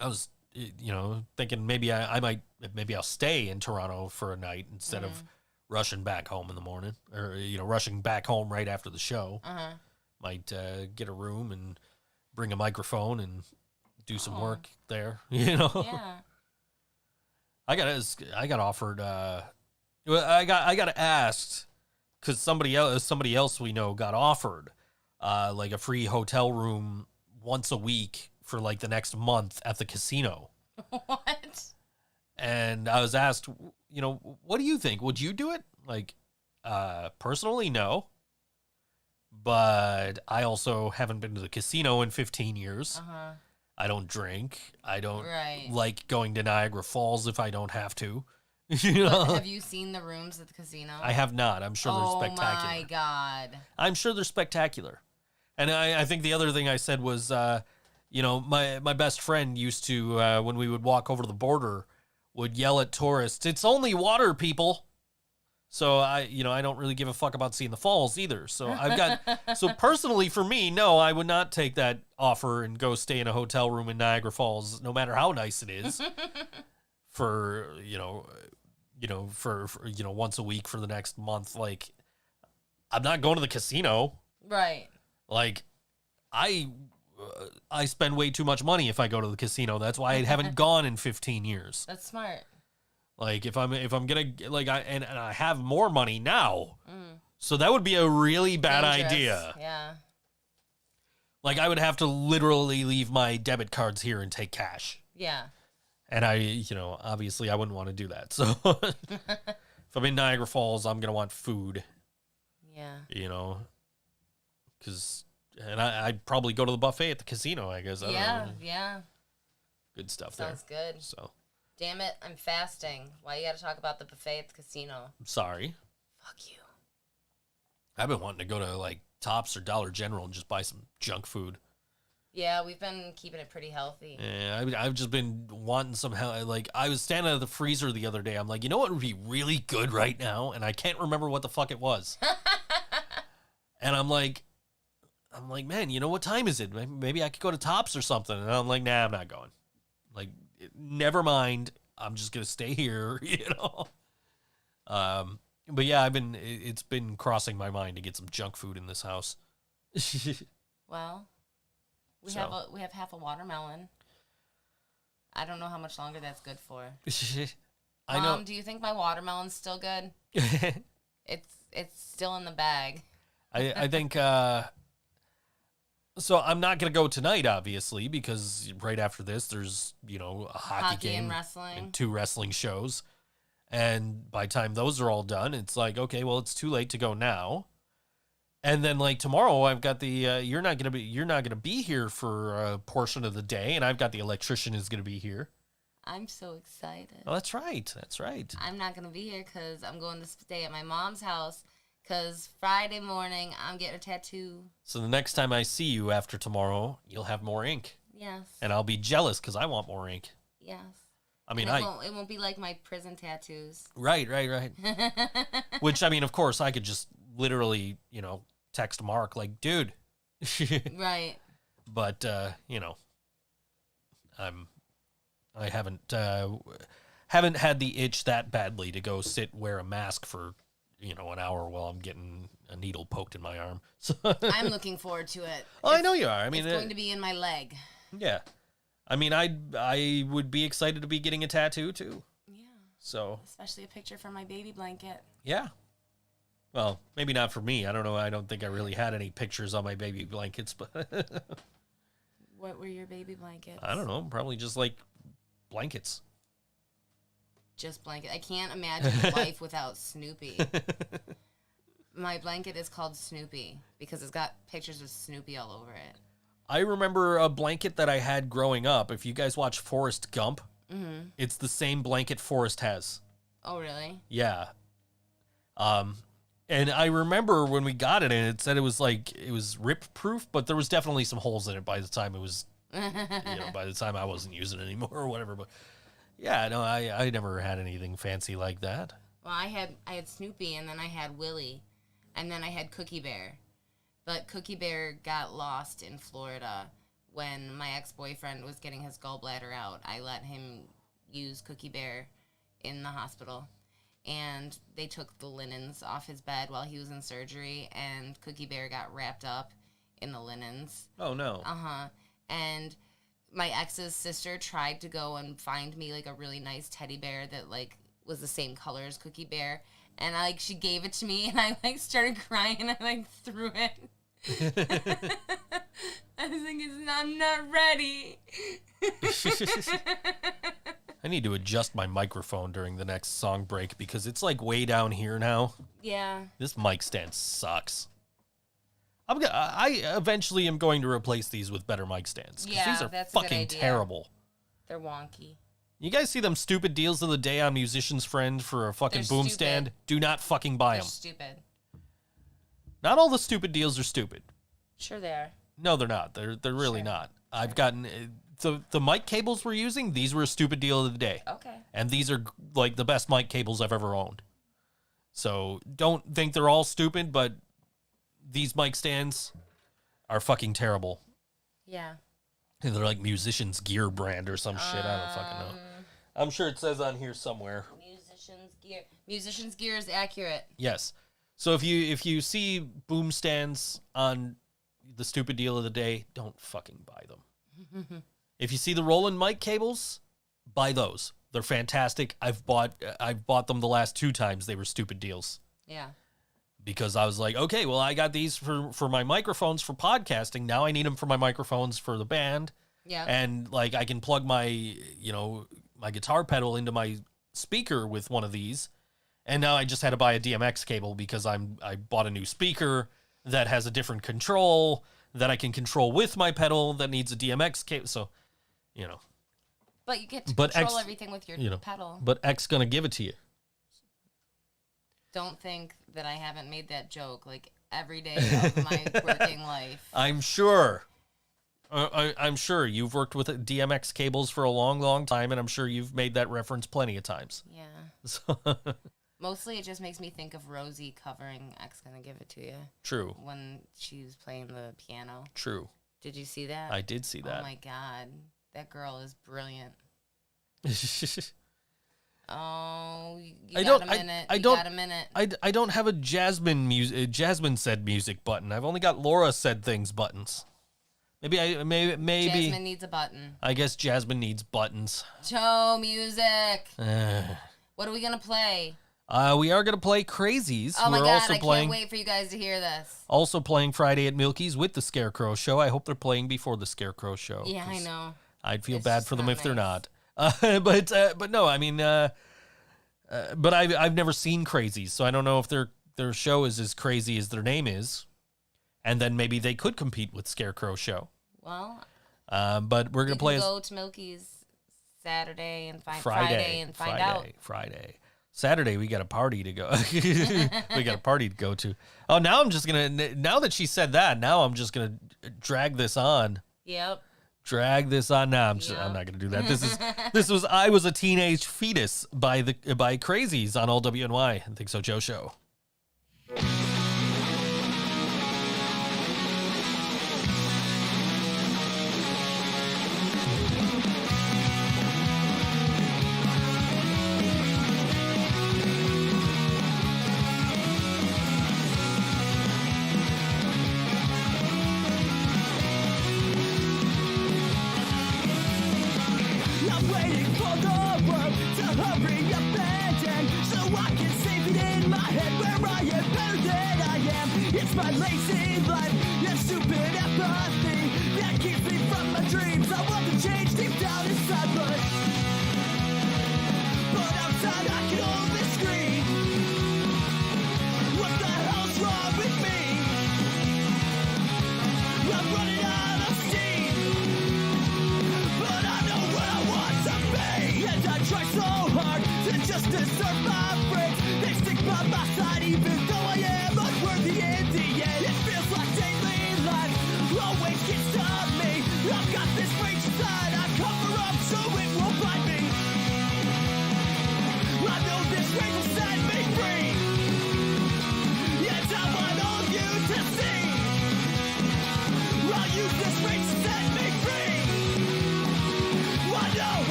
was, thinking maybe I'll stay in Toronto for a night instead of rushing back home in the morning, or rushing back home right after the show. Might get a room and bring a microphone and do some work there.
Yeah.
I got offered. I got asked because somebody else we know got offered a free hotel room once a week for the next month at the casino.
What?
And I was asked, what do you think? Would you do it? Personally, no. But I also haven't been to the casino in 15 years. I don't drink. I don't like going to Niagara Falls if I don't have to.
Have you seen the rooms at the casino?
I have not. I'm sure they're spectacular.
Oh my God.
I'm sure they're spectacular. And I think the other thing I said was, my best friend used to, when we would walk over the border, would yell at tourists, "It's only water, people." So I don't really give a fuck about seeing the falls either. So so personally for me, no, I would not take that offer and go stay in a hotel room in Niagara Falls, no matter how nice it is, for once a week for the next month. I'm not going to the casino.
Right.
I spend way too much money if I go to the casino. That's why I haven't gone in 15 years.
That's smart.
Like if I'm gonna like and I have more money now,
Mm.
so that would be a really bad
Dangerous.
idea.
Yeah.
Like I would have to literally leave my debit cards here and take cash.
Yeah.
And obviously I wouldn't want to do that. So if I'm in Niagara Falls, I'm gonna want food.
Yeah.
And I'd probably go to the buffet at the casino, I guess. I don't know.
Yeah.
Good stuff
Sounds
there.
good.
So,
Damn it, I'm fasting. Why you gotta talk about the buffet at the casino?
I'm sorry.
Fuck you.
I've been wanting to go to like Tops or Dollar General and just buy some junk food.
Yeah, we've been keeping it pretty healthy.
Yeah, I've just been wanting some like I was standing at the freezer the other day. I'm like, you know what would be really good right now? And I can't remember what the fuck it was. And I'm like, man, you know what time is it? Maybe I could go to Tops or something. And I'm like, nah, I'm not going. Like, never mind. I'm just gonna stay here, But yeah, it's been crossing my mind to get some junk food in this house.
Well, we have half a watermelon. I don't know how much longer that's good for.
I know.
Mom, do you think my watermelon's still good? It's still in the bag.
I think so I'm not going to go tonight, obviously, because right after this, there's, a hockey game
and wrestling.
and 2 wrestling shows. And by the time those are all done, it's like, okay, well, it's too late to go now. And then like tomorrow, I've got the, you're not going to be here for a portion of the day. And I've got the electrician is going to be here.
I'm so excited.
Oh, that's right. That's right.
I'm not going to be here because I'm going to stay at my mom's house. Because Friday morning, I'm getting a tattoo.
So the next time I see you after tomorrow, you'll have more ink.
Yes.
And I'll be jealous because I want more ink.
Yes.
I mean,
it won't be like my prison tattoos.
Right. Which, I mean, of course, I could just literally, text Mark like, dude.
Right.
But, I haven't had the itch that badly to go wear a mask for an hour while I'm getting a needle poked in my arm. So
I'm looking forward to it.
Oh, I know you are. I mean,
it's going to be in my leg.
Yeah. I mean, I would be excited to be getting a tattoo too.
Yeah.
So.
Especially a picture from my baby blanket.
Yeah. Well, maybe not for me. I don't know. I don't think I really had any pictures on my baby blankets, but.
What were your baby blankets?
I don't know. Probably just like blankets.
Just blanket. I can't imagine life without Snoopy. My blanket is called Snoopy because it's got pictures of Snoopy all over it.
I remember a blanket that I had growing up. If you guys watch Forrest Gump, it's the same blanket Forrest has.
Oh, really?
Yeah. And I remember when we got it and it said it was rip proof, but there was definitely some holes in it by the time it was, by the time I wasn't using it anymore or whatever. But yeah, no, I never had anything fancy like that.
Well, I had Snoopy, and then I had Willie, and then I had Cookie Bear. But Cookie Bear got lost in Florida when my ex-boyfriend was getting his gallbladder out. I let him use Cookie Bear in the hospital, and they took the linens off his bed while he was in surgery, and Cookie Bear got wrapped up in the linens.
Oh, no.
Uh-huh. And my ex's sister tried to go and find me like a really nice teddy bear that like was the same color as Cookie Bear, and she gave it to me, and I started crying, and I threw it. I was like, I'm not ready.
I need to adjust my microphone during the next song break because it's like way down here now.
Yeah.
This mic stand sucks. I eventually am going to replace these with better mic stands.
Yeah,
these are
that's a good
fucking
idea.
terrible.
They're wonky.
You guys see them stupid deals of the day on Musician's Friend for a fucking
They're
boom
stupid.
stand? Do not fucking buy
They're
them.
stupid.
Not all the stupid deals are stupid.
Sure they are.
No, they're not. They're really
Sure.
not. I've gotten the mic cables we're using. These were a stupid deal of the day.
Okay.
And these are like the best mic cables I've ever owned. So don't think they're all stupid, but these mic stands are fucking terrible.
Yeah.
And they're like Musician's Gear brand or some shit. I don't fucking know. I'm sure it says on here somewhere.
Musician's Gear. Musician's Gear is accurate.
Yes. So if you see boom stands on the stupid deal of the day, don't fucking buy them. If you see the Roland mic cables, buy those. They're fantastic. I've bought them the last 2 times. They were stupid deals.
Yeah.
Because I was like, okay, well, I got these for my microphones for podcasting. Now I need them for my microphones for the band.
Yeah.
And like I can plug my, my guitar pedal into my speaker with one of these. And now I just had to buy a DMX cable because I bought a new speaker that has a different control that I can control with my pedal that needs a DMX cable. So,
But you get to control everything with your pedal.
But X gonna give it to you.
Don't think that I haven't made that joke like every day of my working life.
I'm sure. I'm sure you've worked with DMX cables for a long, long time, and I'm sure you've made that reference plenty of times.
Yeah.
So
Mostly it just makes me think of Rosie covering X Gonna Give It To You.
True.
When she's playing the piano.
True.
Did you see that?
I did see that.
Oh my God. That girl is brilliant. Oh, you got a minute. I
don't have a Jasmine said music button. I've only got Laura said things buttons. Maybe
Jasmine needs a button.
I guess Jasmine needs buttons.
Show music. What are we gonna play?
We are gonna play Crazies.
Oh my
We're
God!
also
Can't wait for you guys to hear this.
Also playing Friday at Milky's with the Scarecrow Show. I hope they're playing before the Scarecrow Show.
Yeah, I know.
I'd feel bad for them if they're not. But no, I mean, but I've never seen Crazies, so I don't know if their show is as crazy as their name is, and then maybe they could compete with Scarecrow Show.
Well,
but we're gonna play.
Go to Milky's Saturday and Friday and find out.
Friday. Saturday we got a party to go. We got a party to go to. Oh, now that she said that, now I'm just gonna drag this on.
Yep.
Drag this on now. I'm not gonna do that. This was I Was a Teenage Fetus by Crazies on all WNY. I think so, Joe Show.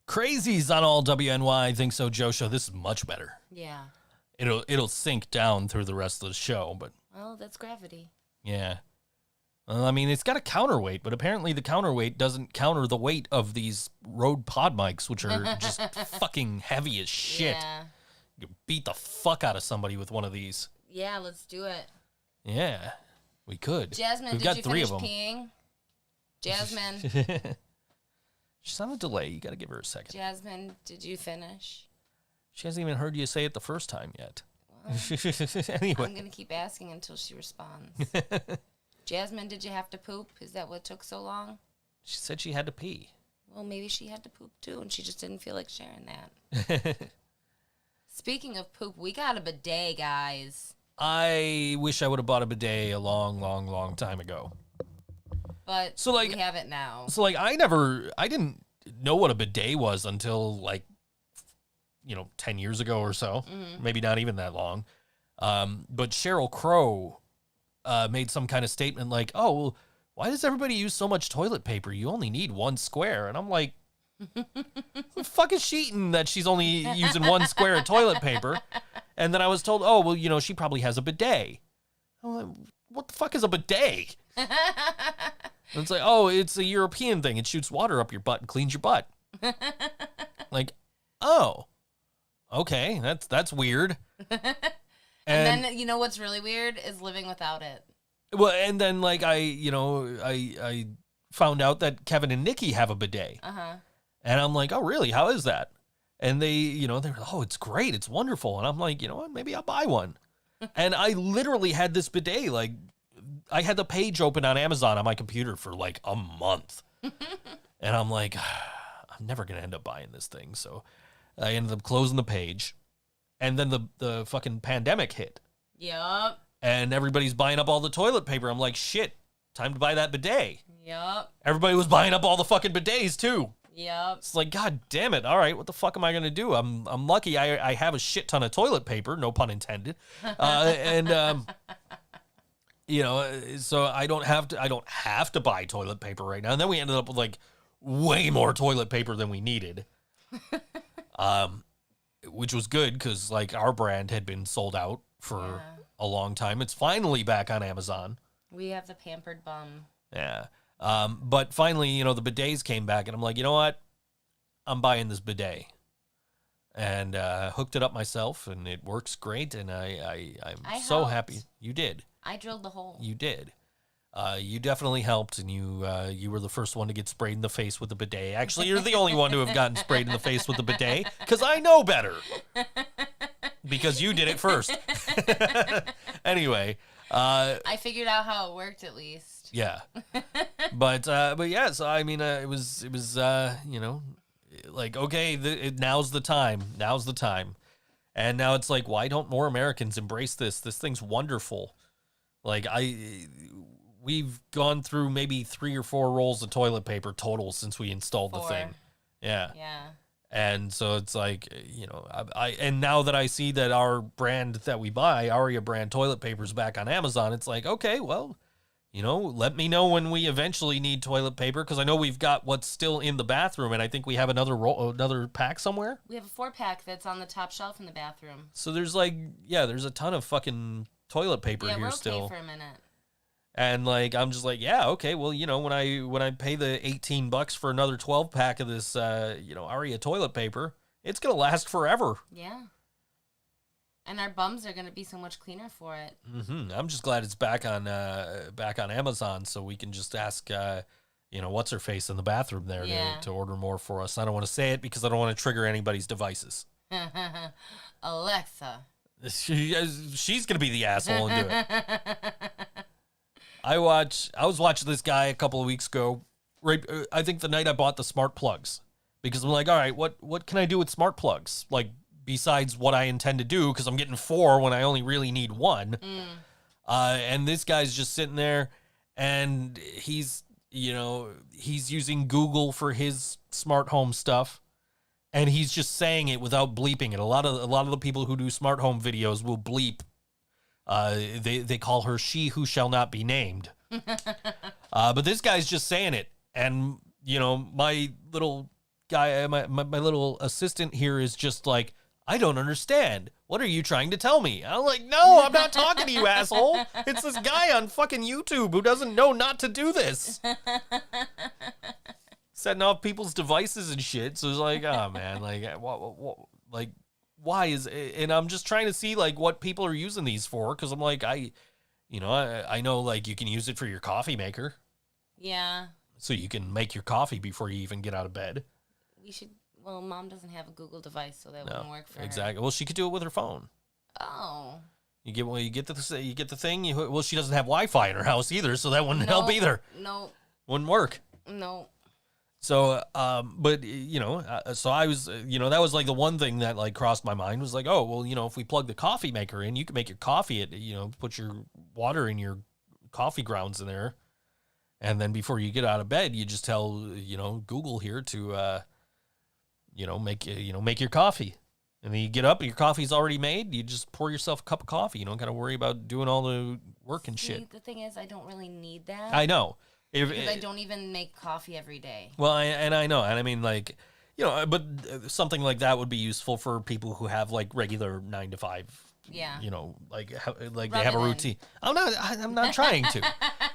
Crazies on all WNY. Think so, Joe Show. This is much better.
Yeah.
It'll sink down through the rest of the show, but
well, that's gravity.
Yeah. Well, I mean, it's got a counterweight, but apparently the counterweight doesn't counter the weight of these Rode pod mics, which are just fucking heavy as shit.
Yeah.
You can beat the fuck out of somebody with one of these.
Yeah, let's do it.
Yeah, we could.
Jasmine, did you finish peeing? Jasmine.
She's on a delay. You got to give her a second.
Jasmine, did you finish?
She hasn't even heard you say it the first time yet.
Well,
Anyway.
I'm going to keep asking until she responds. Jasmine, did you have to poop? Is that what took so long?
She said she had to pee.
Well, maybe she had to poop too, and she just didn't feel like sharing that. Speaking of poop, we got a bidet, guys.
I wish I would have bought a bidet a long, long, long time ago.
But
So, like,
we have it now.
So, like, I didn't know what a bidet was until, like, 10 years ago or so.
Mm-hmm.
Maybe not even that long. But Sheryl Crow made some kind of statement like, oh, well, why does everybody use so much toilet paper? You only need one square. And I'm like, the fuck is she eating that she's only using one square of toilet paper? And then I was told, oh, well, she probably has a bidet. I'm like, what the fuck is a bidet? And it's like, oh, it's a European thing. It shoots water up your butt and cleans your butt. Like, oh, okay, that's weird.
And then, what's really weird is living without it.
Well, and then, like, I found out that Kevin and Nikki have a bidet.
Uh-huh.
And I'm like, oh, really? How is that? And they're like, oh, it's great. It's wonderful. And I'm like, you know what? Maybe I'll buy one. And I literally had this bidet. Like, I had the page open on Amazon on my computer for like a month. And I'm like, I'm never going to end up buying this thing. So I ended up closing the page. And then the fucking pandemic hit.
Yup.
And everybody's buying up all the toilet paper. I'm like, shit, time to buy that bidet.
Yup.
Everybody was buying up all the fucking bidets too.
Yep.
It's like, God damn it. All right, what the fuck am I going to do? I'm lucky I have a shit ton of toilet paper, no pun intended. So I don't have to buy toilet paper right now. And then we ended up with like way more toilet paper than we needed. Which was good because like our brand had been sold out for a long time. It's finally back on Amazon.
We have the pampered bum.
Yeah. But finally, the bidets came back, and I'm like, you know what? I'm buying this bidet. And hooked it up myself, and it works great, and I'm so happy. You did.
I drilled the hole.
You did. You definitely helped, and you were the first one to get sprayed in the face with a bidet. Actually, you're the only one to have gotten sprayed in the face with a bidet, because I know better. Because you did it first. Anyway.
I figured out how it worked at least.
Yeah. But yeah, so I mean, it was like, okay, now's the time. Now's the time. And now it's like, why don't more Americans embrace this? This thing's wonderful. Like, we've gone through maybe 3 or 4 rolls of toilet paper total since we installed
4.
the thing. Yeah.
Yeah.
And so it's like, and now that I see that our brand that we buy, Aria brand toilet paper is back on Amazon, it's like, okay, well, let me know when we eventually need toilet paper, because I know we've got what's still in the bathroom, and I think we have another pack somewhere.
We have a 4-pack that's on the top shelf in the bathroom.
So there's like, there's a ton of fucking toilet paper here
we're okay
still.
For a minute.
And like, I'm just like, yeah, okay, well, when I pay the $18 for another 12-pack of this, Aria toilet paper, it's gonna last forever.
Yeah. And our bums are gonna be so much cleaner for it.
Mm-hmm. I'm just glad it's back on Amazon, so we can just ask, what's her face in the bathroom there to order more for us. I don't want to say it because I don't want to trigger anybody's devices.
Alexa.
She's gonna be the asshole and do it. I was watching this guy a couple of weeks ago, right? I think the night I bought the smart plugs, because I'm like, all right, what can I do with smart plugs? Like, besides what I intend to do, because I'm getting 4 when I only really need 1. And this guy's just sitting there, and he's using Google for his smart home stuff, and he's just saying it without bleeping it. A lot of the people who do smart home videos will bleep. They call her she who shall not be named. But this guy's just saying it. And, my little guy, my little assistant here is just like, I don't understand. What are you trying to tell me? I'm like, no, I'm not talking to you, asshole. It's this guy on fucking YouTube who doesn't know not to do this. Setting off people's devices and shit. So it's like, oh, man, like, what, like, why is it? And I'm just trying to see like what people are using these for, because I'm like, I know like you can use it for your coffee maker.
Yeah.
So you can make your coffee before you even get out of bed.
Well, Mom doesn't have a Google device, so that wouldn't work for her.
Exactly. Well, she could do it with her phone.
Oh.
You get the thing. Well, she doesn't have Wi-Fi in her house either, so that wouldn't help either.
No.
Wouldn't work.
No.
So, but so I was, that was like the one thing that like crossed my mind was like, oh, well, if we plug the coffee maker in, you can make your coffee at, put your water in your coffee grounds in there. And then before you get out of bed, you just tell, Google here to, make your coffee. And then you get up and your coffee's already made. You just pour yourself a cup of coffee. You don't got to worry about doing all the work and shit.
The thing is, I don't really need that.
I know.
Because I don't even make coffee every day.
Well, I know. And I mean, like, but something like that would be useful for people who have like regular 9 to 5.
Yeah.
They have a routine. I'm not trying to.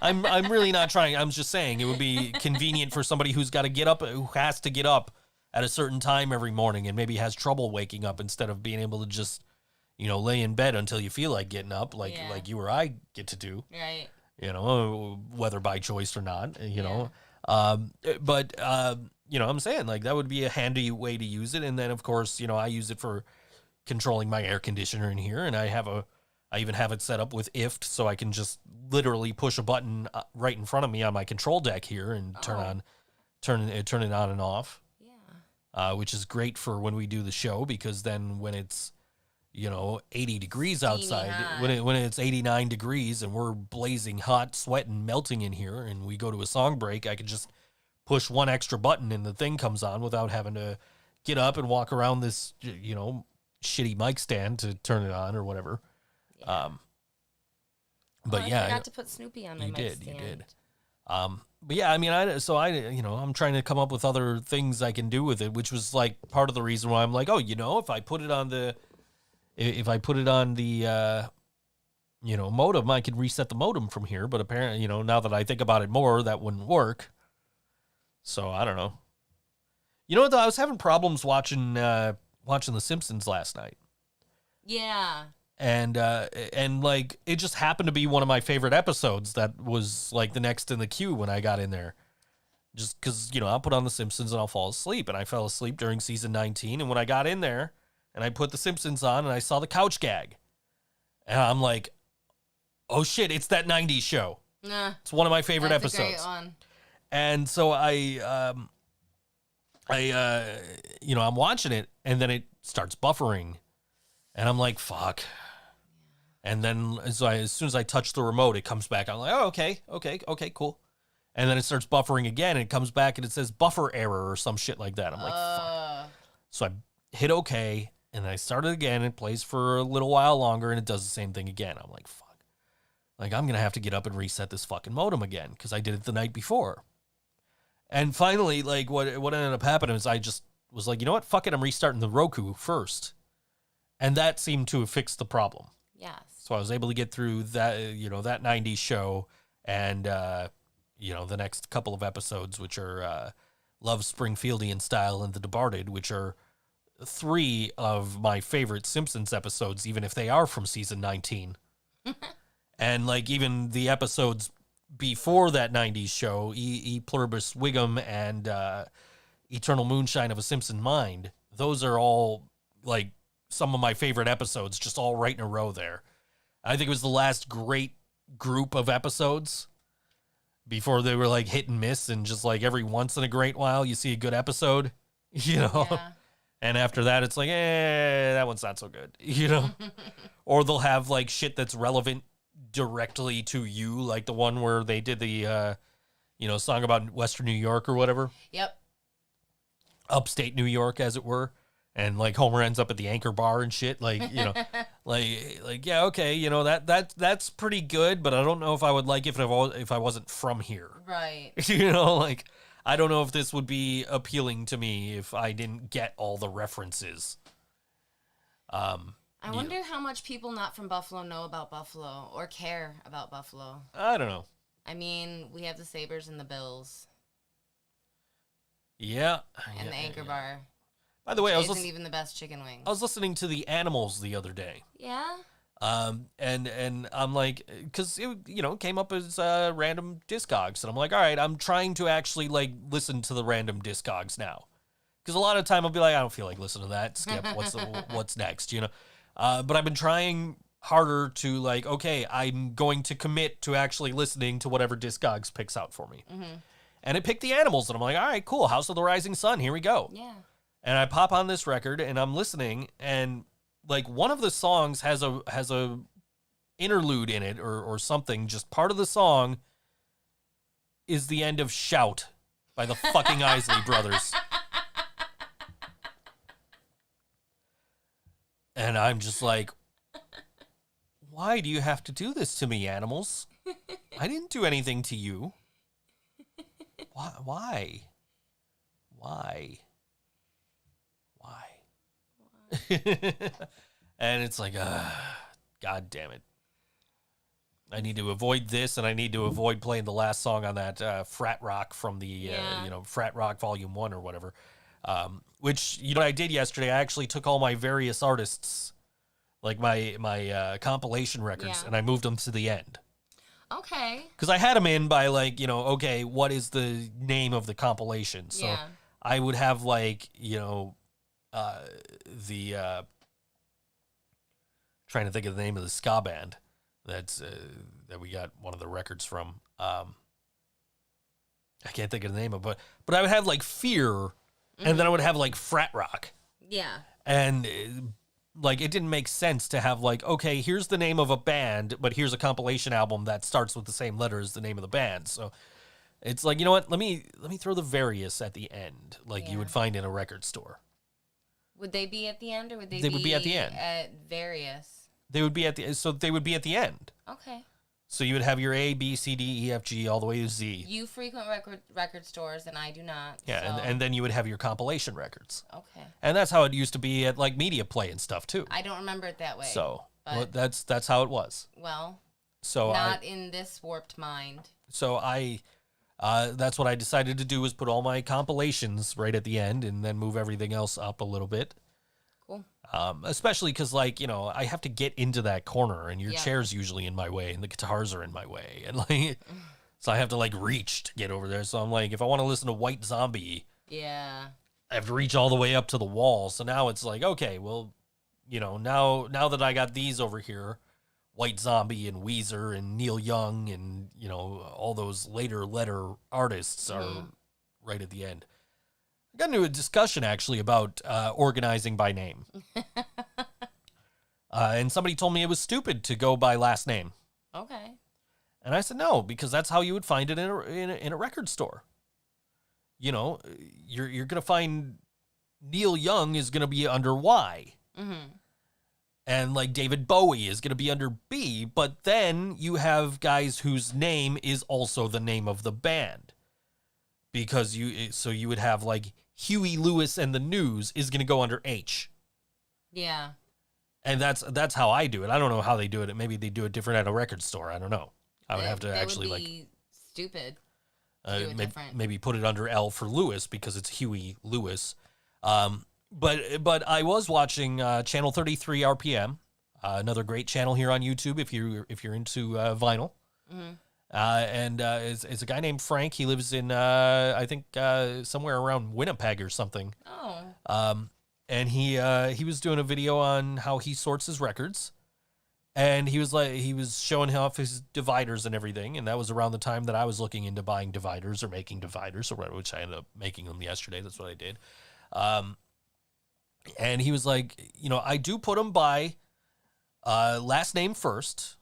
I'm really not trying. I'm just saying it would be convenient for somebody who has to get up at a certain time every morning and maybe has trouble waking up instead of being able to just, lay in bed until you feel like getting up like you or I get to do.
Right.
Whether by choice or not, but I'm saying like that would be a handy way to use it. And then of course, I use it for controlling my air conditioner in here. And I even have it set up with IFT so I can just literally push a button right in front of me on my control deck here and turn it on and off. Yeah. Which is great for when we do the show, because then when it's 80 degrees outside, when it's 89 degrees and we're blazing hot, sweating, melting in here, and we go to a song break, I can just push one extra button and the thing comes on without having to get up and walk around this, shitty mic stand to turn it on or whatever. Yeah. But
I forgot to put Snoopy on my mic stand. You did.
But yeah, I mean, I'm trying to come up with other things I can do with it, which was like part of the reason why I'm like, oh, if I put it on the modem, I could reset the modem from here. But apparently, now that I think about it more, that wouldn't work. So I don't know. You know what, though? I was having problems watching The Simpsons last night.
Yeah.
And like, it just happened to be one of my favorite episodes that was like the next in the queue when I got in there. Just because, I'll put on The Simpsons and I'll fall asleep. And I fell asleep during season 19. And when I got in there, and I put The Simpsons on, and I saw the couch gag. And I'm like, oh shit, it's that 90s show. Nah, it's one of my favorite episodes. A great one. And so I'm watching it, and then it starts buffering. And I'm like, fuck. And then as soon as I touch the remote, it comes back. I'm like, oh, okay, cool. And then it starts buffering again, and it comes back, and it says buffer error or some shit like that. I'm like, fuck. So I hit okay. And I start it again, it plays for a little while longer, and it does the same thing again. I'm like, fuck. Like, I'm going to have to get up and reset this fucking modem again, because I did it the night before. And finally, like, what ended up happening is I just was like, you know what? Fuck it, I'm restarting the Roku first. And that seemed to have fixed the problem.
Yes.
So I was able to get through that, that 90s show and, the next couple of episodes, which are Love Springfieldian Style and The Departed, which are 3 of my favorite Simpsons episodes, even if they are from season 19. And like even the episodes before that 90s show, E Pluribus Wigum and Eternal Moonshine of a Simpson Mind, those are all like some of my favorite episodes, just all right in a row there. I think it was the last great group of episodes before they were like hit and miss, and just like every once in a great while you see a good episode, Yeah. And after that, it's like, that one's not so good, Or they'll have, like, shit that's relevant directly to you, like the one where they did the, song about Western New York or whatever.
Yep.
Upstate New York, as it were. And, like, Homer ends up at the Anchor Bar and shit. Like, yeah, okay, that's pretty good, but I don't know if I would like it if I wasn't from here.
Right.
Like... I don't know if this would be appealing to me if I didn't get all the references.
I wonder how much people not from Buffalo know about Buffalo or care about Buffalo.
I don't know.
I mean, we have the Sabres and the Bills.
Yeah.
And the Anchor Bar.
By the way,
isn't even the best chicken wings.
I was listening to the Animals the other day.
Yeah?
And I'm like, because it came up as random Discogs, and I'm like, all right, I'm trying to actually like listen to the random Discogs now, Because a lot of time I'll be like, I don't feel like listening to that. Skip. What's next? You know. But I've been trying harder to like, okay, I'm going to commit to actually listening to whatever Discogs picks out for me.
Mm-hmm.
And it picked the Animals, and I'm like, all right, cool. House of the Rising Sun. Here we go.
Yeah.
And I pop on this record, and I'm listening, and like one of the songs has a interlude in it or something. Just part of the song is the end of "Shout" by the fucking Isley Brothers. And I'm just like, why do you have to do this to me, Animals? I didn't do anything to you. Why? And it's like, God damn it. I need to avoid this, and I need to avoid playing the last song on that Frat Rock from the, Frat Rock Volume 1 or whatever. Which, you know what I did yesterday? I actually took all my various artists, like my compilation records, and I moved them to the end.
Okay.
Because I had them in by, like, okay, what is the name of the compilation? So I would have, like, trying to think of the name of the ska band that we got one of the records from. I can't think of the name of it, but I would have, like, Fear, and then I would have, like, Frat Rock.
Yeah.
And like, it didn't make sense to have, like, okay, here's the name of a band, but here's a compilation album that starts with the same letter as the name of the band. So it's like, you know what? Let me throw the various at the end, like you would find in a record store.
Would they be at the end, or would they
would be at the end.
At various?
They would be at the end.
Okay.
So you would have your A, B, C, D, E, F, G, all the way to Z.
You frequent record stores, and I do not.
Yeah,
so.
and then you would have your compilation records.
Okay.
And that's how it used to be at, like, Media Play and stuff, too.
I don't remember it that way.
So that's how it was.
Well,
so
not in this warped mind.
So that's what I decided to do, was put all my compilations right at the end and then move everything else up a little bit.
Cool.
Especially because, like, I have to get into that corner, and your chair's usually in my way, and the guitars are in my way, and like, so I have to, like, reach to get over there. So I'm like, if I want to listen to White Zombie,
I
have to reach all the way up to the wall. So now it's like, okay, well, now that I got these over here, White Zombie and Weezer and Neil Young and all those later letter artists are right at the end. I got into a discussion, actually, about organizing by name. And somebody told me it was stupid to go by last name.
Okay.
And I said, no, because that's how you would find it in a record store. You're going to find Neil Young is going to be under Y.
Mm-hmm.
And, like, David Bowie is going to be under B. But then you have guys whose name is also the name of the band. Because you would have, like, Huey Lewis and the News is going to go under H.
Yeah.
And that's how I do it. I don't know how they do it. Maybe they do it different at a record store. I don't know. I would have to actually,
would be stupid.
Maybe put it under L for Lewis because it's Huey Lewis. But I was watching Channel 33 RPM, another great channel here on YouTube if you're into vinyl.
Mm-hmm.
And it's a guy named Frank. He lives in I think somewhere around Winnipeg or something.
Oh.
And he was doing a video on how he sorts his records, and he was showing off his dividers and everything. And that was around the time that I was looking into buying dividers or making dividers, or whatever, which I ended up making them yesterday. That's what I did. And he was like, I do put them by last name first.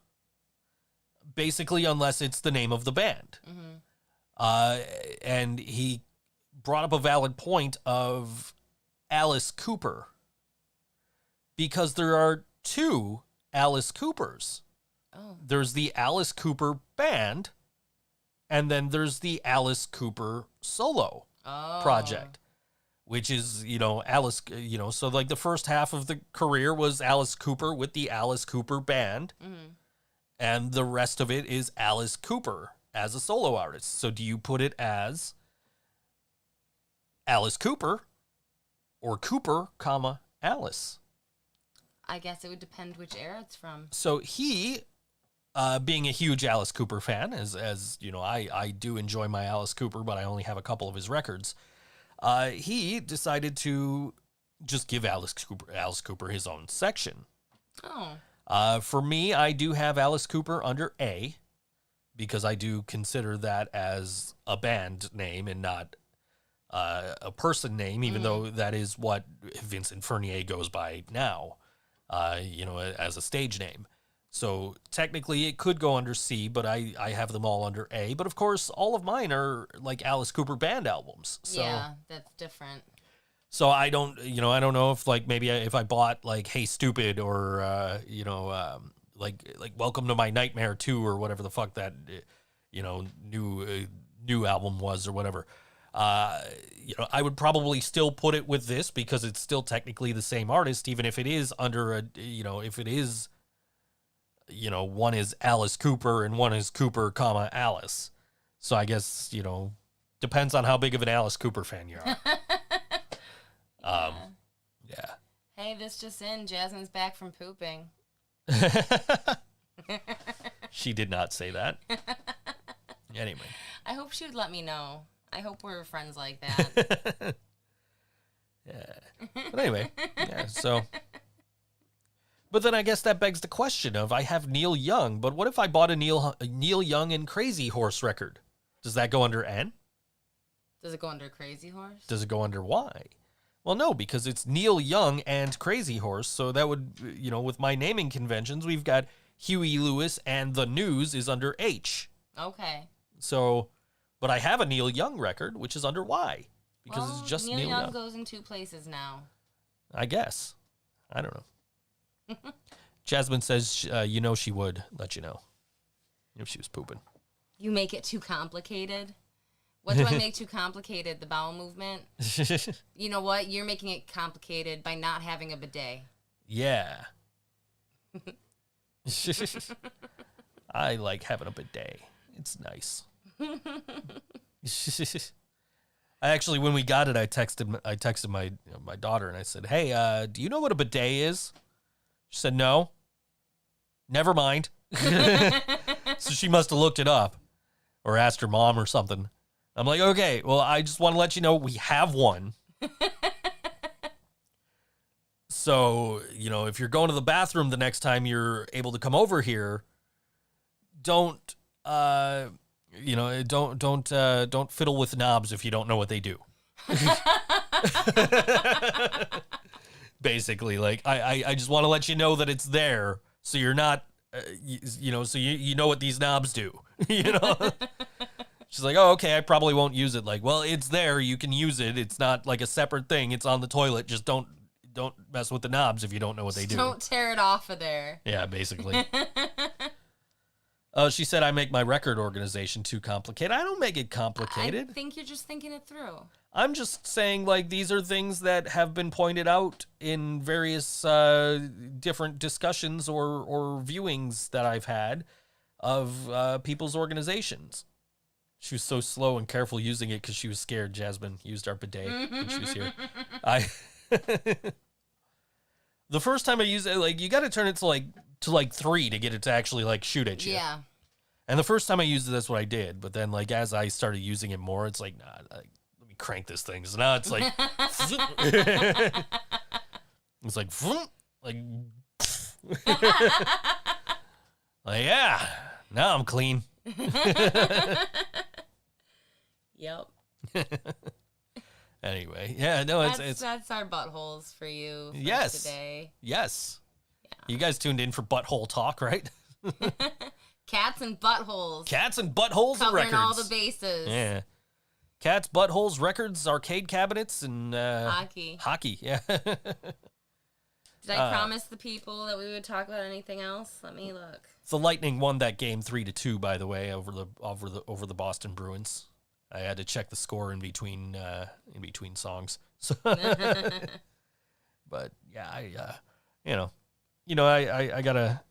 Basically, unless it's the name of the band.
Mm-hmm.
And he brought up a valid point of Alice Cooper. Because there are two Alice Coopers.
Oh.
There's the Alice Cooper band, and then there's the Alice Cooper solo project. Which is, Alice, so like the first half of the career was Alice Cooper with the Alice Cooper band.
Mm-hmm.
And the rest of it is Alice Cooper as a solo artist. So do you put it as Alice Cooper or Cooper, Alice?
I guess it would depend which era it's from.
So he, being a huge Alice Cooper fan, as I do enjoy my Alice Cooper, but I only have a couple of his records. he decided to just give Alice Cooper his own section.
Oh.
For me, I do have Alice Cooper under A, because I do consider that as a band name and not a person name, even though that is what Vincent Fernier goes by now, as a stage name. So technically it could go under C, but I have them all under A. But of course, all of mine are like Alice Cooper band albums. So,
yeah, that's different.
So I don't know if like maybe if I bought like Hey Stupid or, like Welcome to My Nightmare 2 or whatever the fuck that, new album was or whatever. I would probably still put it with this because it's still technically the same artist, even if it is under one is Alice Cooper and one is Cooper, Alice. So I guess, depends on how big of an Alice Cooper fan you are. Yeah.
Hey, this just in. Jasmine's back from pooping.
She did not say that. Anyway.
I hope she would let me know. I hope we're friends like that.
Yeah. But anyway, yeah, so. But then I guess that begs the question of I have Neil Young, but what if I bought a Neil Young and Crazy Horse record? Does that go under N?
Does it go under Crazy Horse?
Does it go under Y? Well, no, because it's Neil Young and Crazy Horse, so that would, with my naming conventions, we've got Huey Lewis and The News is under H.
Okay.
So, but I have a Neil Young record, which is under Y, because it's just Neil Young.
Young goes in 2 places now.
I guess. I don't know. Jasmine says, she would let you know if she was pooping.
You make it too complicated? What do I make too complicated? The bowel movement? You know what? You're making it complicated by not having a bidet.
Yeah. I like having a bidet. It's nice. I actually, when we got it, I texted my daughter and I said, "Hey, do you know what a bidet is?" She said, "No." Never mind. So she must have looked it up or asked her mom or something. I'm like, okay, well, I just want to let you know we have one. So, if you're going to the bathroom the next time you're able to come over here, don't fiddle with knobs if you don't know what they do. Basically, like I just want to let you know that it's there, so you're not, so you know what these knobs do. She's like, oh, okay, I probably won't use it. Like, well, it's there. You can use it. It's not like a separate thing. It's on the toilet. Just don't mess with the knobs if you don't know what they do.
Don't tear it off of there.
Yeah, basically. She said I make my record organization too complicated. I don't make it complicated.
I think you're just thinking it through.
I'm just saying, like, these are things that have been pointed out in various different discussions or viewings that I've had of people's organizations. She was so slow and careful using it because she was scared. Jasmine used our bidet when she was here. The first time I used it, like, you got to turn it to 3 to get it to actually like shoot at you.
Yeah.
And the first time I used it, that's what I did. But then, like, as I started using it more, it's like, nah, let me crank this thing. So now it's like, it's like, like, yeah, now I'm clean.
Yep.
Anyway, yeah, no,
that's our buttholes for you for
yes
today.
Yes.
Yeah.
You guys tuned in for butthole talk, right?
Cats and buttholes.
Cats and buttholes and records.
Covering all the bases.
Yeah. Cats, buttholes, records, arcade cabinets, and
hockey.
Hockey, yeah.
Did I promise the people that we would talk about anything else? Let me look.
The Lightning won that game 3-2, by the way, over the Boston Bruins. I had to check the score in between songs. So but yeah, I gotta.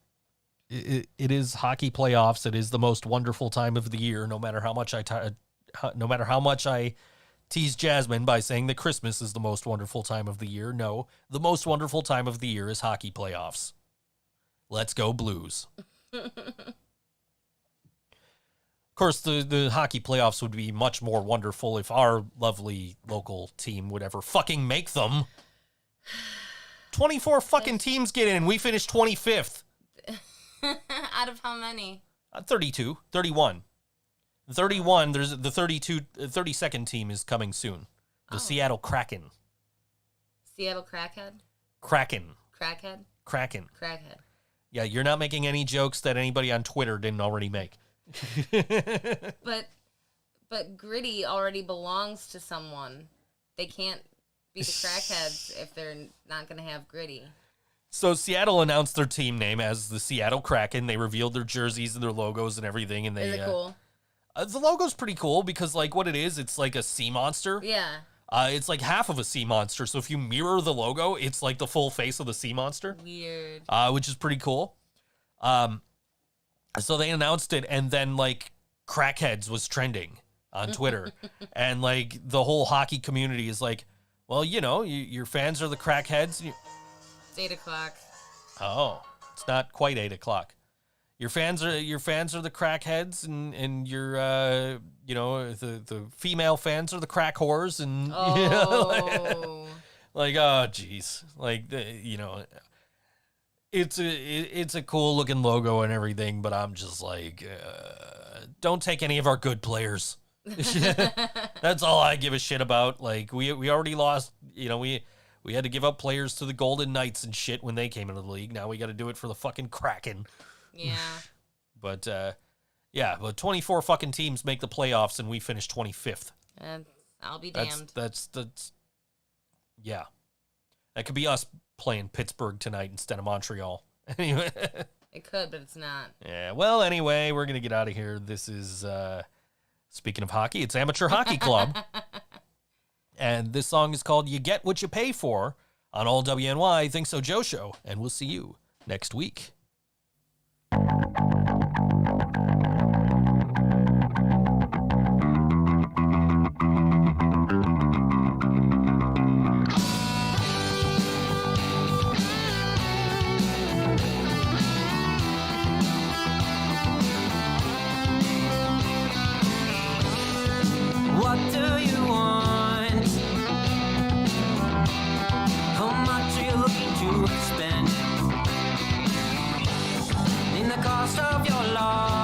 It is hockey playoffs. It is the most wonderful time of the year. No matter how much I tease Jasmine by saying that Christmas is the most wonderful time of the year. No, the most wonderful time of the year is hockey playoffs. Let's go Blues. Of course, the hockey playoffs would be much more wonderful if our lovely local team would ever fucking make them. 24 fucking teams get in. We finished 25th.
Out of how many?
32, 31. 31, there's the 32nd team is coming soon. The Seattle Kraken.
Seattle Crackhead?
Kraken.
Crackhead?
Kraken.
Crackhead.
Yeah, you're not making any jokes that anybody on Twitter didn't already make.
But Gritty already belongs to someone. They can't be the Crackheads if they're not going to have Gritty.
So Seattle announced their team name as the Seattle Kraken. They revealed their jerseys and their logos and everything. And they,
Is it cool?
The logo's pretty cool because, like, what it is, it's like a sea monster.
Yeah.
It's like half of a sea monster. So if you mirror the logo, it's like the full face of the sea monster.
Weird.
Which is pretty cool. So they announced it, and then, like, Crackheads was trending on Twitter. And, like, the whole hockey community is like, well, you know, your fans are the Crackheads.
It's 8 o'clock.
Oh, it's not quite 8 o'clock. Your fans are the crackheads, and your the female fans are the crack whores, and like oh geez, like it's a cool looking logo and everything, but I'm just like don't take any of our good players. That's all I give a shit about. Like we already lost, we had to give up players to the Golden Knights and shit when they came into the league. Now we got to do it for the fucking Kraken.
Yeah.
But 24 fucking teams make the playoffs, and we finished 25th.
I'll be damned.
That's yeah. That could be us playing Pittsburgh tonight instead of Montreal. Anyway.
It could, but it's not.
Yeah. Well, anyway, we're gonna get out of here. This is speaking of hockey, it's Amateur Hockey Club, and this song is called "You Get What You Pay For" on All WNY ThinkSoJoE Show, and we'll see you next week.
What do you want? How much are you looking to spend? In the cost of your life.